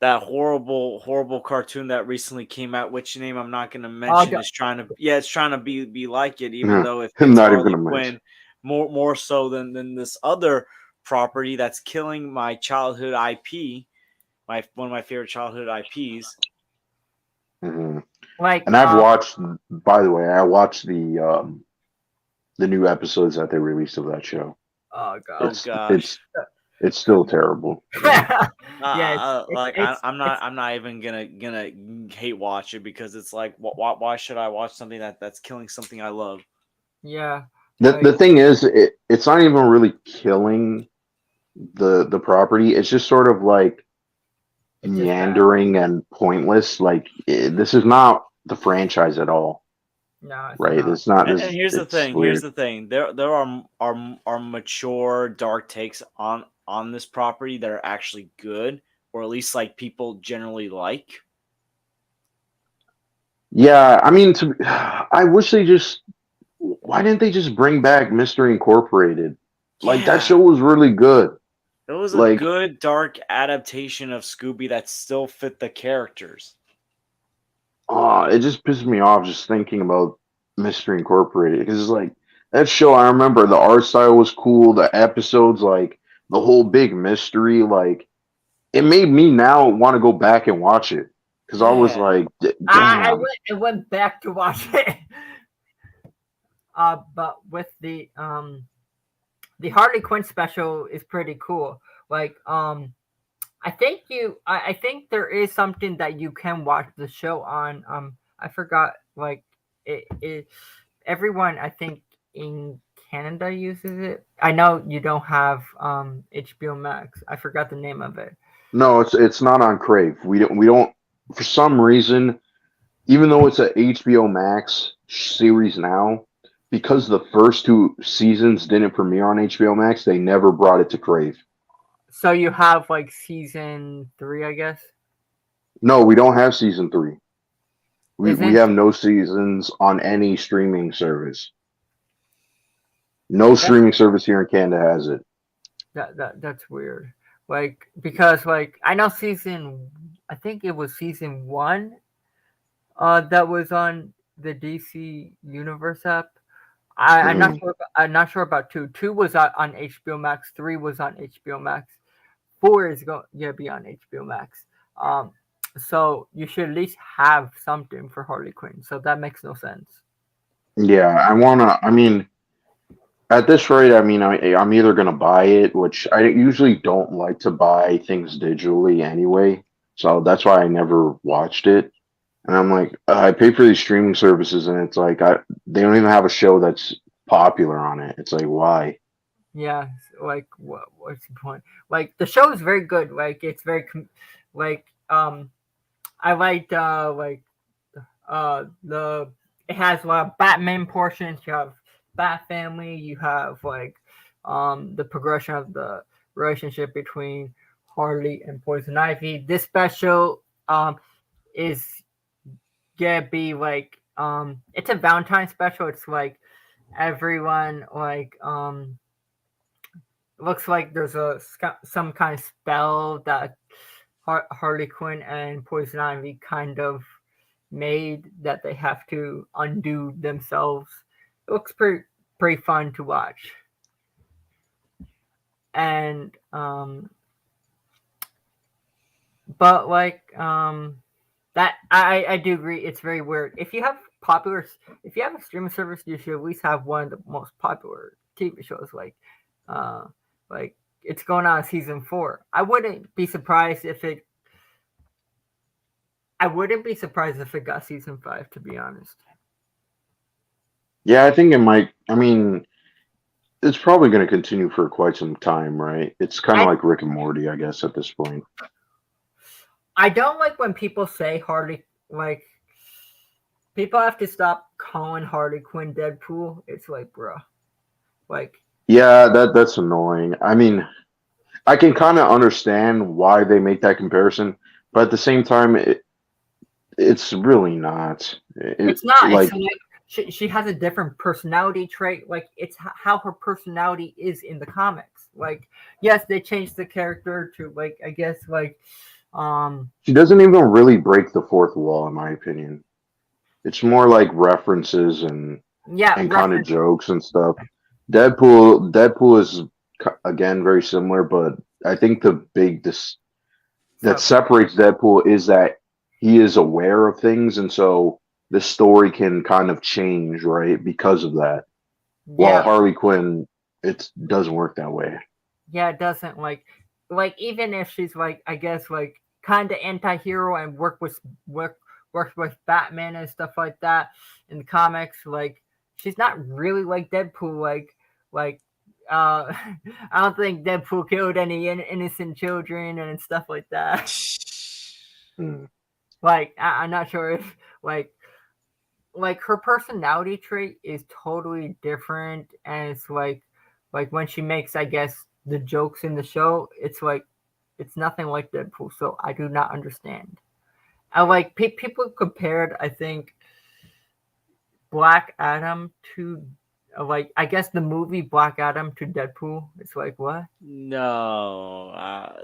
that horrible cartoon that recently came out. Which name I'm not going to oh, mention is trying to it's trying to be like it, even though I'm it's not even Harley gonna mention. Quinn more so than this other property that's killing my childhood IP, my one of my favorite childhood IPs. Mhm. like And I've watched. By the way, I watched the new episodes that they released of that show. oh Oh gosh. It's gosh. it's it's still terrible. Yeah. Yeah, Like it's I'm not even gonna hate watch it because it's like why should I watch something that's killing something I love? yeah, The like thing is, it's not even really killing the property. It's just sort of like it's just bad. meandering and pointless. Like this is not the franchise at all, No, it's right? not. It's not And this. here's the It's thing. Here's weird. the thing. There are mature dark takes on this property that are actually good, or at least like people generally like. Yeah, I mean, I wish they just. Why didn't they just bring back Mystery Incorporated? Like that Yeah, show was really good. it was a Like, good dark adaptation of Scooby that still fit the characters. it just pisses me off just thinking about Mystery Incorporated because it's like that show. I remember the art style was cool. The episodes, like the whole big mystery, like it made me now want to go back and watch it because I was Yeah. like, I damn, went back to watch it. But with the Harley Quinn special is pretty cool. Like I think there is something that you can watch the show on. I forgot like it everyone I think in Canada uses it. I know you don't have HBO Max. I forgot the name of it. no, it's not on Crave. We don't for some reason, even though it's a HBO Max series now, because the first two seasons didn't premiere on HBO Max, they never brought it to Crave. So you have like season 3, I guess. No, we don't have season three. We Isn't have no seasons on any streaming service. No that's streaming service here in Canada has it. that's weird. Like because like I know season I think it was season 1 that was on the DC Universe app. Mhm. I'm not sure about 2. 2 was on HBO Max, 3 was on HBO Max. 4 is going to be on HBO Max. Um so you should at least have something for Harley Quinn. So that makes no sense. Yeah, I wanna. I mean, at this rate, I mean, I'm either gonna buy it, which I usually don't like to buy things digitally anyway, so that's why I never watched it. And I'm like, I pay for these streaming services, and it's like they don't even have a show that's popular on it. It's like, why? Yeah, like what's the point? Like the show is very good. Like it's very like I liked the it has a lot of Batman portions. You have Bat Family. You have like the progression of the relationship between Harley and Poison Ivy. This special is gonna be like it's a Valentine special. It's like everyone like looks like there's some kind of spell that Harley Quinn and Poison Ivy kind of made that they have to undo themselves. It looks pretty fun to watch. And but like that I do agree it's very weird. If you have a streaming service, you should at least have one of the most popular TV shows uh like it's going on season 4. I wouldn't be surprised if it got season 5, to be honest. Yeah, I think it might. I mean, it's probably going to continue for quite some time, right? It's kind of I like Rick and Morty, I guess, at this point. I don't like when people say Harley like people have to stop calling Harley Quinn Deadpool. It's like, bruh. Like Yeah, that's annoying. I mean, I can kind of understand why they make that comparison, but at the same time, it's really not. it's not. It's Like, like she has a different personality trait. Like it's how her personality is in the comics. Like yes, they changed the character to like I guess like um she doesn't even really break the fourth wall, in my opinion. It's more like references yeah and kind of reference. jokes and stuff. Deadpool is again very similar, but I think the big that So separates Deadpool is that he is aware of things, and so the story can kind of change, right, because of that. While yeah Harley Quinn, it doesn't work that way. yeah it doesn't like even if she's like I guess like kind of anti-hero and works with Batman and stuff like that in the comics like she's not really like Deadpool like I don't think Deadpool killed any innocent children and stuff like that. Hmm. Like I'm not sure if like her personality trait is totally different, and it's like when she makes I guess the jokes in the show, it's like it's nothing like Deadpool. So I do not understand. I like people compared I think Black Adam to like I guess the movie Black Adam to Deadpool. It's like what? No,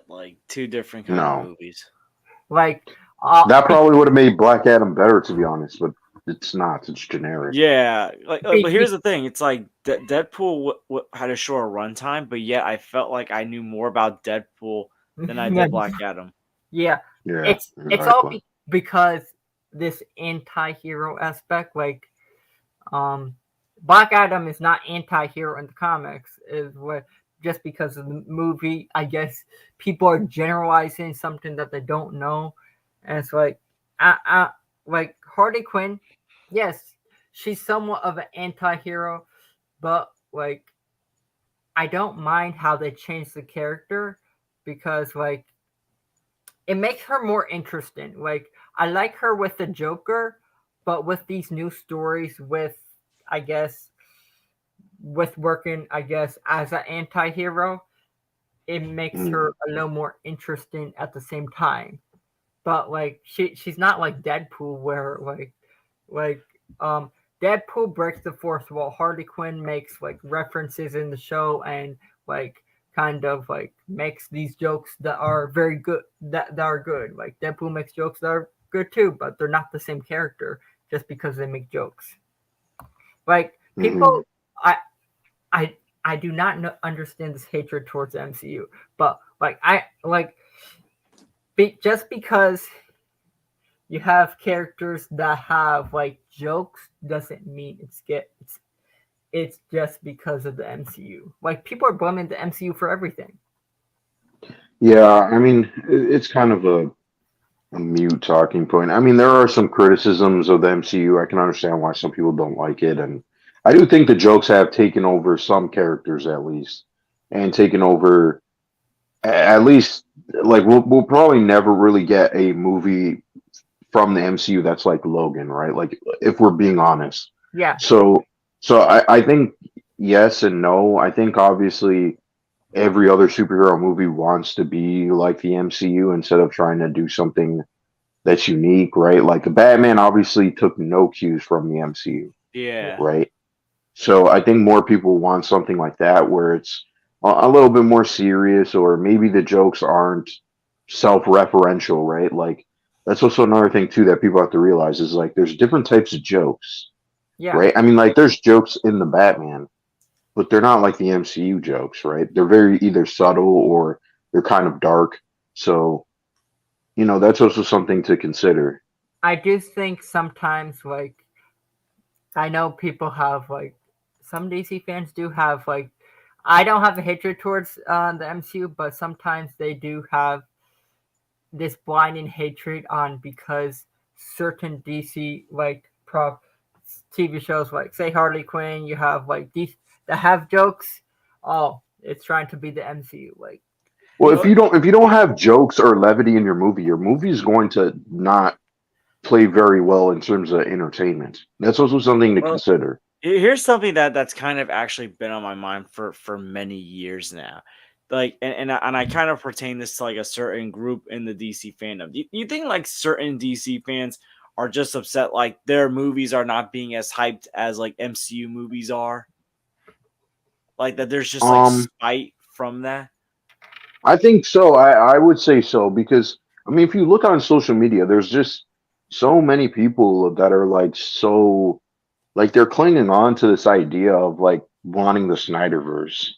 like two different kind of No, movies. Like that be, probably would have made Black Adam better, to be honest, but it's not. It's generic. Yeah, like, be, but be, here's the thing: it's like Deadpool had a shorter runtime, but yet I felt like I knew more about Deadpool than I did Black Adam. yeah, Yeah, it's all exactly. because this anti-hero aspect um Black Adam is not anti-hero in the comics is what just because of the movie I guess people are generalizing something that they don't know and it's like I like Harley Quinn yes she's somewhat of an anti-hero but like I don't mind how they changed the character because like it makes her more interesting. Like I like her with the Joker, but with these new stories with I guess with working I guess as an anti-hero, it makes Mm. her a little more interesting at the same time. But like she's not like Deadpool where like Deadpool breaks the fourth wall. Harley Quinn makes like references in the show and like kind of like makes these jokes that are very good that are good. Like Deadpool makes jokes that are good too, but they're not the same character just because they make jokes. Like Hmm. people I I I do not understand this hatred towards the MCU, but like I like just because you have characters that have like jokes doesn't mean it's just because of the MCU. Like people are blaming the MCU for everything. Yeah, I mean, it's kind of a mute talking point. I mean, there are some criticisms of the MCU. I can understand why some people don't like it, and I do think the jokes have taken over some characters at least, and taken over at least like we'll probably never really get a movie from the MCU that's like Logan, right? Like if we're being honest. Yeah, So I think yes and no. I think obviously every other superhero movie wants to be like the MCU instead of trying to do something that's unique, right? Like Batman obviously took no cues from the MCU, Yeah, right? So I think more people want something like that where it's a little bit more serious, or maybe the jokes aren't self-referential, right? Like that's also another thing too that people have to realize is like there's different types of jokes, Yeah, right? I mean, like there's jokes in the Batman, but they're not like the MCU jokes, right? They're very either subtle or they're kind of dark. So, that's also something to consider. I do think sometimes like I know people have like some DC fans do have like I don't have a hatred towards the MCU, but sometimes they do have this blinding hatred on because certain DC like prop TV shows like say Harley Quinn, you have like these that have jokes. Oh, it's trying to be the MCU. Like Well, if DC, Well, you don't have jokes or levity in your movie is going to not play very well in terms of entertainment. That's also something to well, consider. here's something that's kind of actually been on my mind for many years now. Like, and I kind of pertain this to like a certain group in the DC fandom. You think like certain DC fans are just upset like their movies are not being as hyped as like MCU movies are? Like that there's just like Um, spite from that? I think so. I would say so because I mean, if you look on social media, there's just so many people that are like so like they're clinging on to this idea of like wanting the Snyderverse.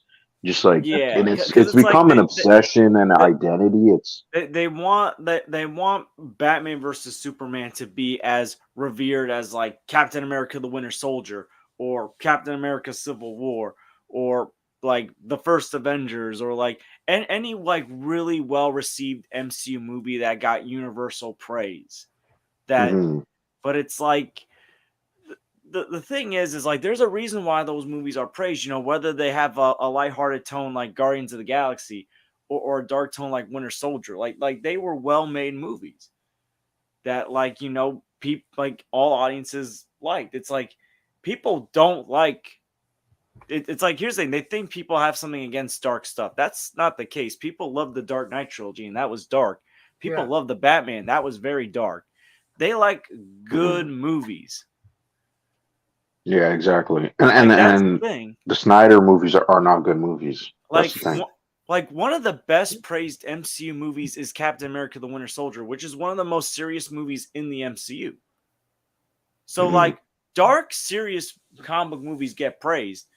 Just like Yeah, and it's because it's it's like become an obsession and an they, identity. It's they want Batman versus Superman to be as revered as like Captain America the Winter Soldier or Captain America Civil War or like the first Avengers or like any like really well received MCU movie that got universal praise. That mhm, but it's like the thing is like there's a reason why those movies are praised, whether they have a lighthearted tone like Guardians of the Galaxy or a dark tone like Winter Soldier. Like they were well made movies that like people like all audiences liked. It's like people don't like it's like here's the thing, they think people have something against dark stuff. That's not the case. People love the Dark Knight trilogy and that was dark. People yeah, love the Batman, that was very dark. They like good mhm. movies. Yeah, exactly. And and Like that's the and thing. the Snyder movies are not good movies. That's Like the thing. like one of the best praised MCU movies is Captain America: The Winter Soldier, which is one of the most serious movies in the MCU. So Hmm. like dark, serious comic book movies get praised.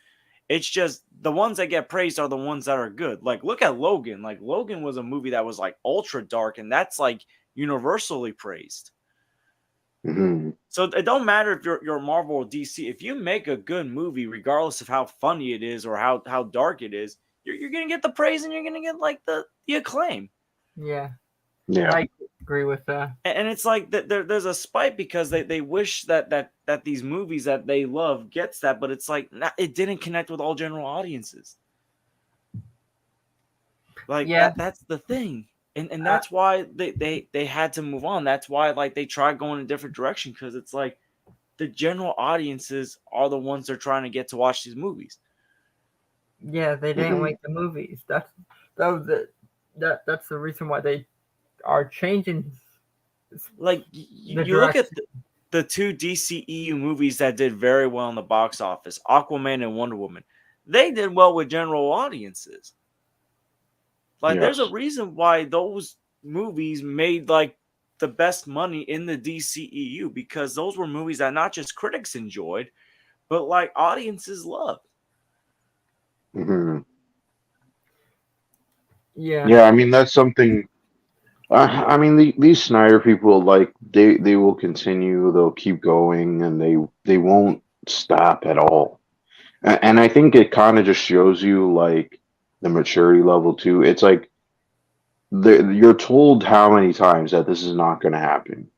It's just the ones that get praised are the ones that are good. Like look at Logan. Like Logan was a movie that was like ultra dark, and that's like universally praised. Hmm. So it don't matter if you're Marvel or DC. If you make a good movie, regardless of how funny it is or how dark it is, you're gonna get the praise and you're gonna get like the acclaim. yeah. Yeah. I agree with that. And it's like that there's a spite because they wish that these movies that they love gets that, but it's like it didn't connect with all general audiences. Like Yeah, that's the thing. And uh, that's why they had to move on. That's why like they tried going a different direction because it's like the general audiences are the ones they're trying to get to watch these movies. yeah. They didn't Hmm. like the movies. That was that's the reason why they are changing Like the you look at direction. the two DCEU movies that did very well in the box office, Aquaman and Wonder Woman. They did well with general audiences. Like there's a Yes. reason why those movies made like the best money in the DCEU because those were movies that not just critics enjoyed, but like audiences loved. Hmm. Yeah, Yeah. I mean, that's something. I mean, these Snyder people, like they will continue. They'll keep going, and they won't stop at all. And I think it kind of just shows you like the maturity level too. It's like you're told how many times that this is not going to happen,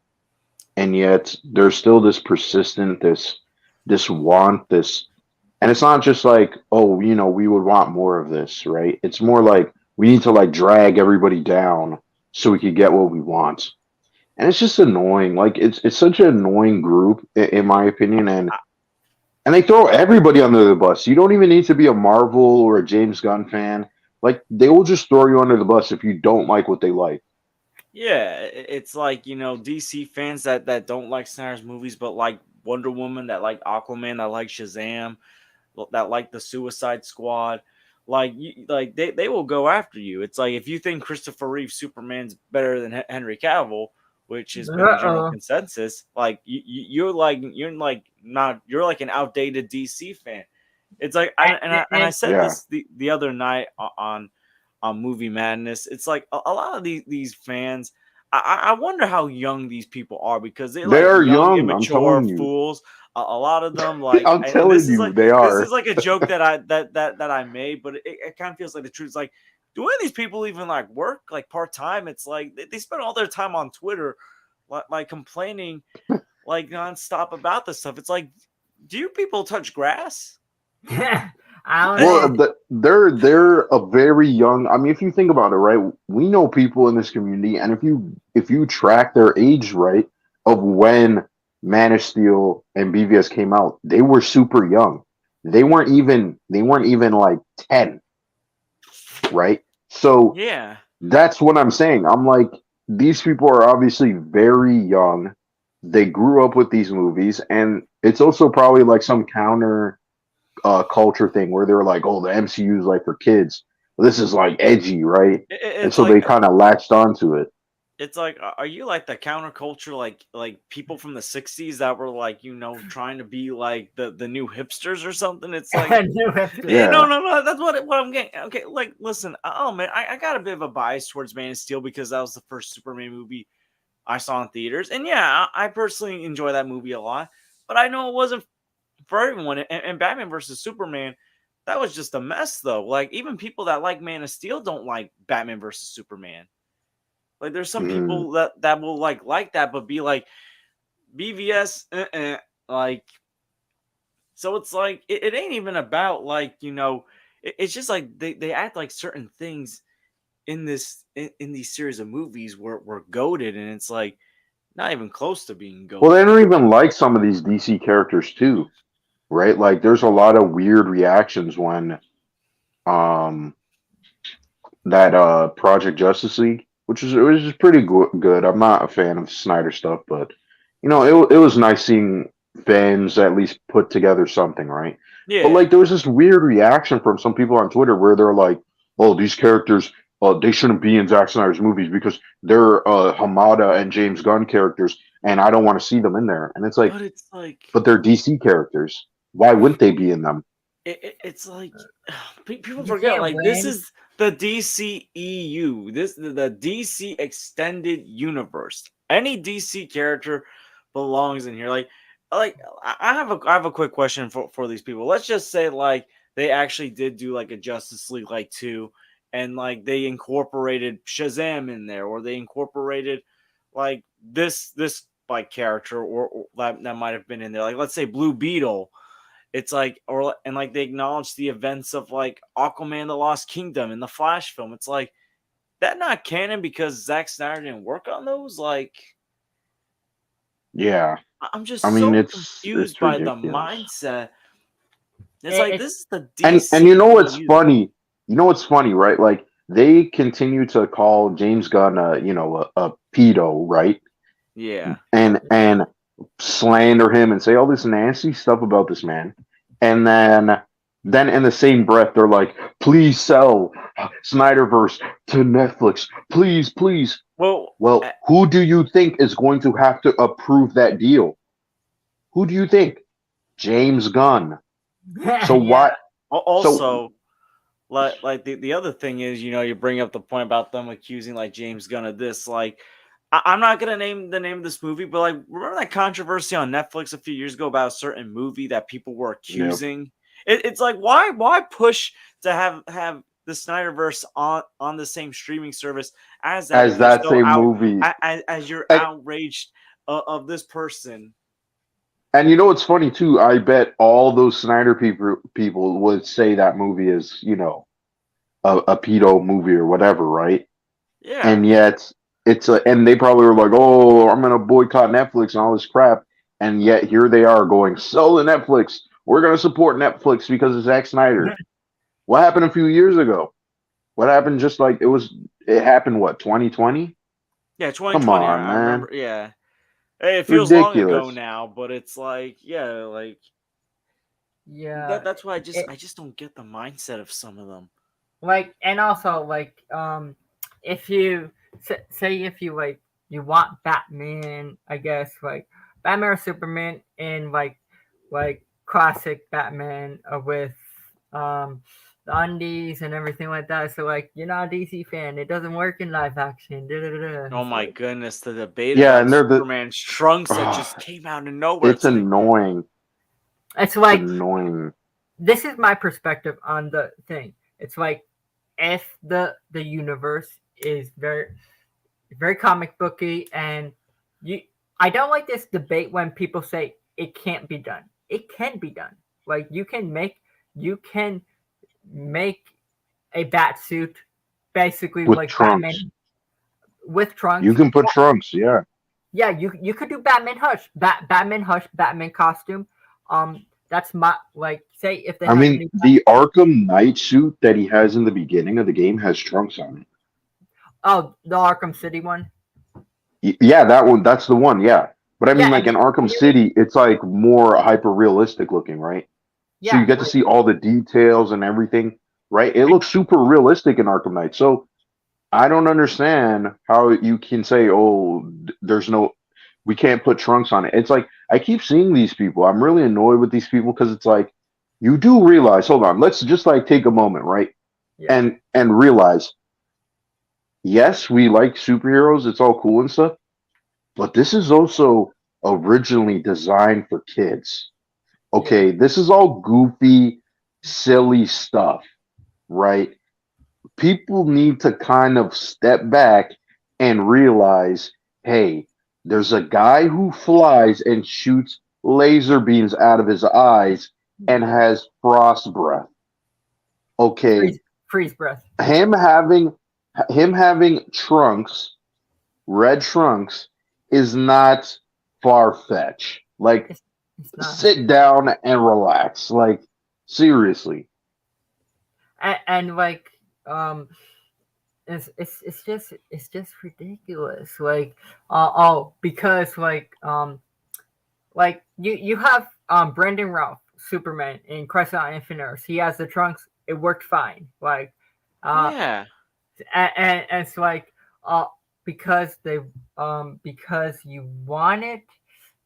and yet there's still this persistent, this want, this, and it's not just like, oh, we would want more of this, right? It's more like we need to like drag everybody down so we could get what we want, and it's just annoying. Like it's such an annoying group, in my opinion, and they throw everybody under the bus. You don't even need to be a Marvel or a James Gunn fan. Like they will just throw you under the bus if you don't like what they like. Yeah, it's like DC fans that don't like Snyder's movies, but like Wonder Woman, that like Aquaman, that like Shazam, that like the Suicide Squad. Like like they will go after you. It's like if you think Christopher Reeve Superman's better than Henry Cavill, which has been the general Uh-oh. consensus. Like you're like an outdated DC fan. It's like and I said Yeah. this the other night on Movie Madness. It's like a lot of these fans. I wonder how young these people are because they're They like are young, young. I'm immature telling you. fools. A lot of them like, I'm and telling you, they this are. is like a joke that I made, but it kind of feels like the truth. It's like, do any of these people even like work like part time? It's like they spend all their time on Twitter, like complaining like nonstop about this stuff. It's like, do you people touch grass? I don't Well, know. they're a very young. I mean, if you think about it, right? We know people in this community, and if you track their age, right, of when Man of Steel and BVS came out, they were super young. They weren't even like 10, right? So Yeah. that's what I'm saying. I'm like, these people are obviously very young. They grew up with these movies, and it's also probably like some counter culture thing where they're like, oh, the MCU is like for kids. This is like edgy, right? And It's so like they kind of latched onto it. it's like, are you like the counterculture, like people from the '60s that were like, trying to be like the new hipsters or something? It's like, New hipsters. no, Yeah. no, no. That's what I'm getting. Okay, like, listen, oh man, I got a bit of a bias towards Man of Steel because that was the first Superman movie I saw in theaters, and yeah, I personally enjoy that movie a lot. But I know it wasn't for everyone. And Batman versus Superman, that was just a mess, though. Like even people that like Man of Steel don't like Batman versus Superman. Like there's some Mhm. people that will like that, but be like BVS, like so it's like it ain't even about like it's just like they act like certain things in in these series of movies were goaded, and it's like not even close to being Well, they goaded. don't even like some of these DC characters too, right? Like, there's a lot of weird reactions when um that Project Justice League, which is pretty good. I'm not a fan of Snyder stuff, but it was nice seeing fans at least put together something, right? But Yeah, like, there was this weird reaction from some people on Twitter where they're like, "Oh, these characters, they shouldn't be in Zack Snyder's movies because they're Hamada and James Gunn characters, and I don't want to see them in there." And it's like, but it's like but they're DC characters. Why wouldn't they be in them? it's like people You forget can't like this win. is the DCEU, the DC extended universe. Any DC character belongs in here. Like I have a quick question for these people. Let's just say like they actually did do like a Justice League like 2, and like they incorporated Shazam in there, or they incorporated like this like character, or that might have been in there. Like let's say Blue Beetle. It's like, or and like they acknowledge the events of like Aquaman: The Lost Kingdom and the Flash film. It's like that not canon because Zack Snyder didn't work on those. Like Yeah, I'm just I mean, so it's confused by the ridiculous. mindset. It's like It's this is the And you know what's DCEU. funny? You know what's funny, right? Like, they continue to call James Gunn a pedo, right? Yeah. And slander him and say all this nasty stuff about this man. And then in the same breath they're like, please sell Snyderverse to Netflix. Please, please. Well, Well, who do you think is going to have to approve that deal? Who do you think? James Gunn. So yeah. why so also like the other thing is, you bring up the point about them accusing like James Gunn of this. Like, I'm not gonna name the name of this movie, but like, remember that controversy on Netflix a few years ago about a certain movie that people were yeah, accusing? It's like, why push to have the Snyderverse on the same streaming service as that as if you're that so same out movie. as you're And, outraged of this person? and you know what's funny too? I bet all those Snyder people would say that movie is, a pedo movie or whatever, right? Yeah. And yet and they probably were like, "Oh, I'm gonna boycott Netflix and all this crap," and yet here they are going, "Sell the Netflix. We're gonna support Netflix because of Zack Snyder." What happened a few years ago? What happened? Just like it happened. What, 2020? Yeah, Come 2020. on, I remember. man, Yeah. Hey, it feels long ago ridiculous. now, but it's like, yeah, like Yeah. that's why It, I just don't get the mindset of some of them. like, and also like if you say if you like Batman, I guess, like Batman or Superman in like classic Batman with the undies and everything like that. So like you're not a DC fan, it doesn't work in live action. Da, da, da, da. Oh It's my like goodness, the debate Yeah, about and they're the. Superman's trunks that just came out of nowhere. It's It's like, annoying. it's It's like annoying. this is my perspective on the thing. It's like if the universe is very comic booky and you I don't like this debate when people say it can't be done. It can be done. Like you can make a bat suit basically With like trunks. Batman with You trunks. can put trunks, yeah. Yeah, you could do Batman Hush, Batman costume. That's my like say if they I have a mean, new the Arkham Knight suit that he has in the beginning of the game has trunks on it. the Arkham City one. Yeah, that one. That's the one. Yeah, but I Yeah, mean, like and in Arkham you need City, it's like more hyper realistic looking, right? So you yeah, get to like see all the details and everything, right? It looks super realistic in Arkham Knight. So I don't understand how you can say, "Oh, there's no, we can't put trunks on it." It's like I keep seeing these people. I'm really annoyed with these people because it's like you do realize. Hold on, let's just like take a moment, right? yeah, And realize, yes, we like superheroes. It's all cool and stuff, but this is also originally designed for kids. yeah, Okay, this is all goofy, silly stuff, right? People need to kind of step back and realize, hey, there's a guy who flies and shoots laser beams out of his eyes and yeah. has frost breath. Okay, Freeze breath. him having him having trunks, red trunks, is not far fetched. Like, It's it's not. sit down and relax. Like, seriously. And like it's just ridiculous. Like because like you have Brandon Routh, Superman in Crisis on Infinite Earths. He has the trunks. It worked fine. Like uh yeah, and it's like uh because they because you want it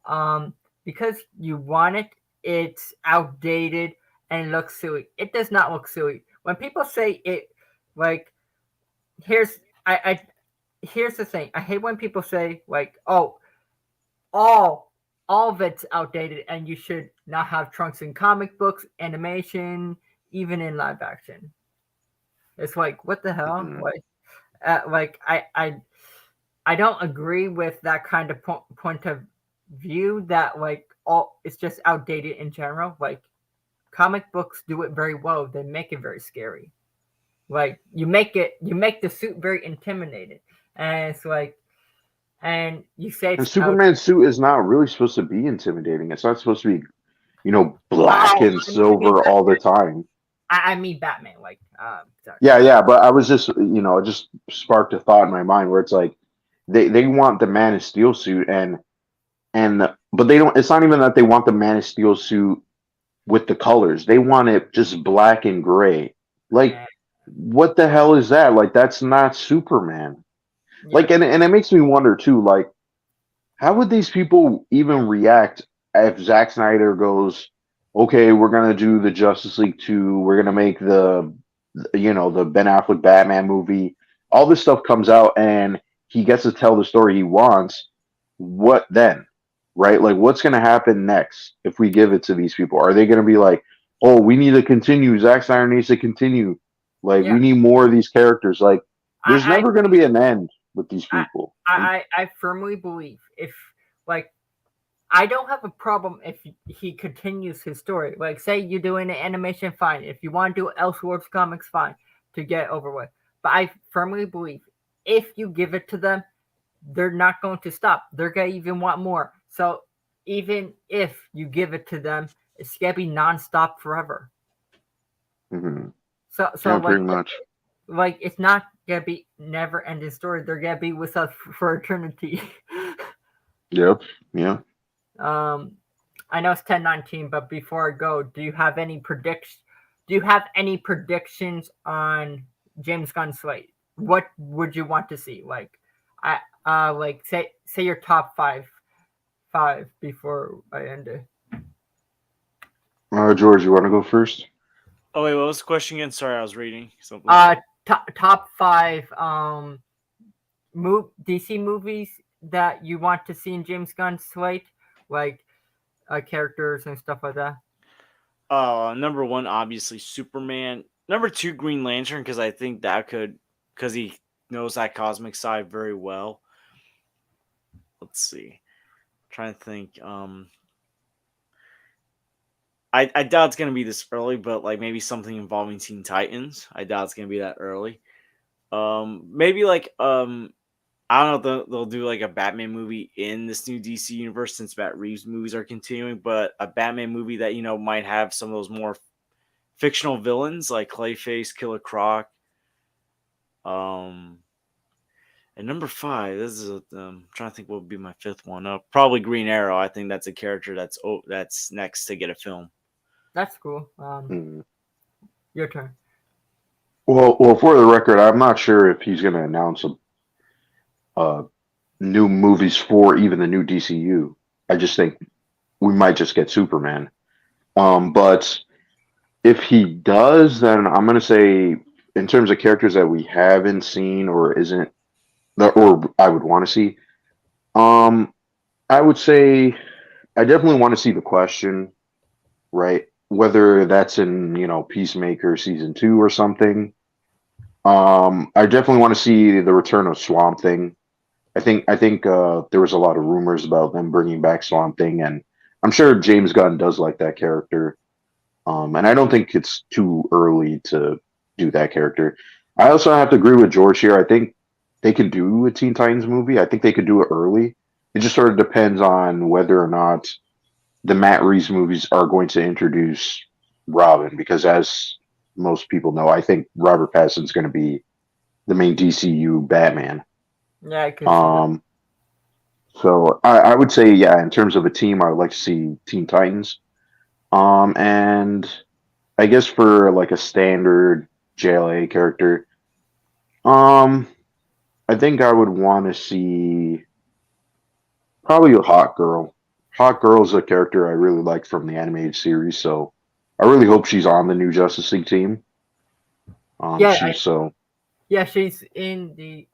um because you want it it's outdated and looks silly. It does not look silly when people say it. Like here's I here's the thing. I hate when people say like, oh, all all of it's outdated and you should not have trunks in comic books, animation, even in live action. It's like what the hell? Mhm. Like I don't agree with that kind of point of view that like all it's just outdated in general. Like comic books do it very well. They make it very scary. Like you make the suit very intimidating, and it's like and you say And it's out. Superman's suit is not really supposed to be intimidating. It's not supposed to be, black Oh, and silver all the time. I mean Batman. Like sorry. Yeah, yeah, but I was just, it just sparked a thought in my mind where it's like they want the Man of Steel suit and but they don't. It's not even that they want the Man of Steel suit with the colors. They want it just black and gray. Like, Yeah, what the hell is that? Like, that's not Superman. yeah, Like, and it makes me wonder too. Like, how would these people even react if Zack Snyder goes, "Okay, we're gonna do the Justice League 2. We're gonna make the Ben Affleck Batman movie. All this stuff comes out, and he gets to tell the story he wants. What then, right? Like, what's gonna happen next if we give it to these people? Are they gonna be like, "Oh, we need to continue. Zack Snyder needs to continue. Like, yeah. we need more of these characters." Like, there's I never gonna be an end with these I people. I firmly believe if like I don't have a problem if he continues his story. Like, say you're doing an animation, fine. If you want to do Elseworlds comics, fine, to get over with. But I firmly believe if you give it to them, they're not going to stop. They're gonna even want more. So even if you give it to them, it's gonna be nonstop forever. Mhm. So Yeah, pretty much. like it's not gonna be never ending story. They're gonna be with us for eternity. Yep. Yeah. um I know it's 10:19, but before I go, do you have any predictions? Do you have any predictions on James Gunn's slate? What would you want to see? Like, I like say your top five before I end it. George, you want to go first? Oh wait, what was the question again? Sorry, I was reading something. Top five DC movies that you want to see in James Gunn's slate, like characters and stuff like that. Number one, obviously Superman. Number two, Green Lantern, because I think that could, because he knows that cosmic side very well. Let's see. Trying to think. I doubt it's gonna be this early, but like maybe something involving Teen Titans. I doubt it's gonna be that early. Maybe like I don't know if they'll do like a Batman movie in this new DC universe since Matt Reeves movies are continuing, but a Batman movie that might have some of those more fictional villains like Clayface, Killer Croc. Um, and number five, this is trying to think what would be my fifth one up. Probably Green Arrow. I think that's a character that's next to get a film. That's cool. Hmm. Your turn. Well, for the record, I'm not sure if he's going to announce new movies for even the new DCU. I just think we might just get Superman. But if he does, then I'm going to say, in terms of characters that we haven't seen or isn't, or I would want to see, um, I would say I definitely want to see the Question, right? Whether that's in, Peacemaker season 2 or something. I definitely want to see the return of Swamp Thing. I think there was a lot of rumors about them bringing back Swamp Thing, and I'm sure James Gunn does like that character. And I don't think it's too early to do that character. I also have to agree with George here. I think they could do a Teen Titans movie. I think they could do it early. It just sort of depends on whether or not the Matt Reeves movies are going to introduce Robin, because as most people know, I think Robert Pattinson's going to be the main DCU Batman. Yeah, I could see that. Um, so I would say, yeah, in terms of a team, I would like to see Teen Titans. And I guess for like a standard JLA character, um, I think I would want to see probably a Hawk Girl. Hawk Girl's a character I really like from the animated series, so I really hope she's on the new Justice League team. Yeah, She's so yeah, she's in the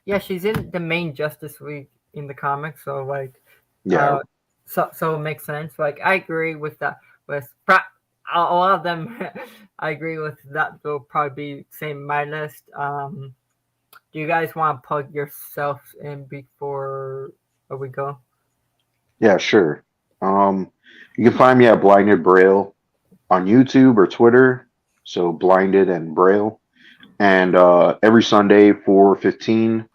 yeah, she's in the main Justice League in the comics. So like, yeah, uh, so it makes sense. Like I agree with that. A lot of them, I agree with that. Will probably be same my list. Do you guys want to plug yourselves in before we go? yeah, sure. You can find me at Blinded Braille on YouTube or Twitter. So Blinded and Braille, and every Sunday 4:15,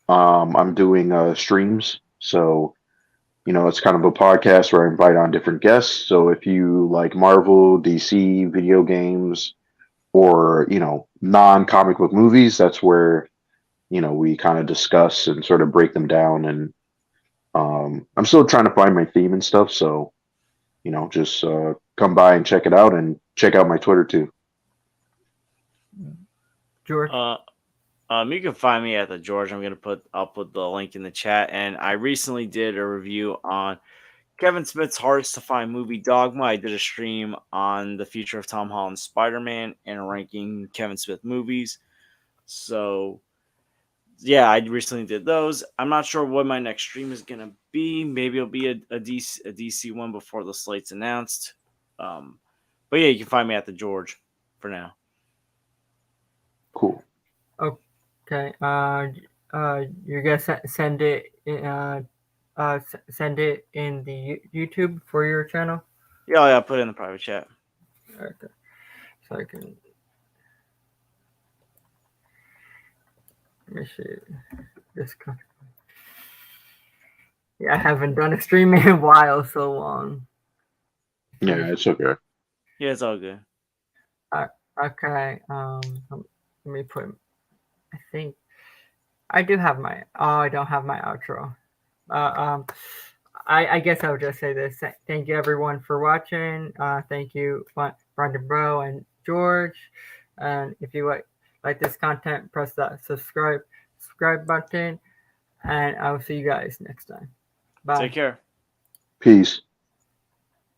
I'm doing streams. So it's kind of a podcast where I invite on different guests. So if you like Marvel, DC, video games, or non-comic book movies, that's where we kind of discuss and sort of break them down. And I'm still trying to find my theme and stuff. So just come by and check it out, and check out my Twitter too. George. You can find me at the George. I'll put the link in the chat. And I recently did a review on Kevin Smith's hardest to find movie, Dogma. I did a stream on the future of Tom Holland's Spider-Man and ranking Kevin Smith movies. So yeah, I recently did those. I'm not sure what my next stream is gonna be. Maybe it'll be a DC one before the slate's announced. But yeah, you can find me at the George for now. Cool. Okay. You're gonna send it. Send it in the YouTube for your channel. Yeah, I'll put it in the private chat. Okay. So I can. Let me see. This. Yeah, I haven't done a stream in a while, so long. Yeah, it's okay. Yeah, it's all good. Okay. Let me put. I think I do have my. Oh, I don't have my outro. I guess I would just say this. Thank you everyone for watching. Thank you, Brandon Bro and George. And if you like this content, press that subscribe button, and I will see you guys next time. Bye. Take care. Peace.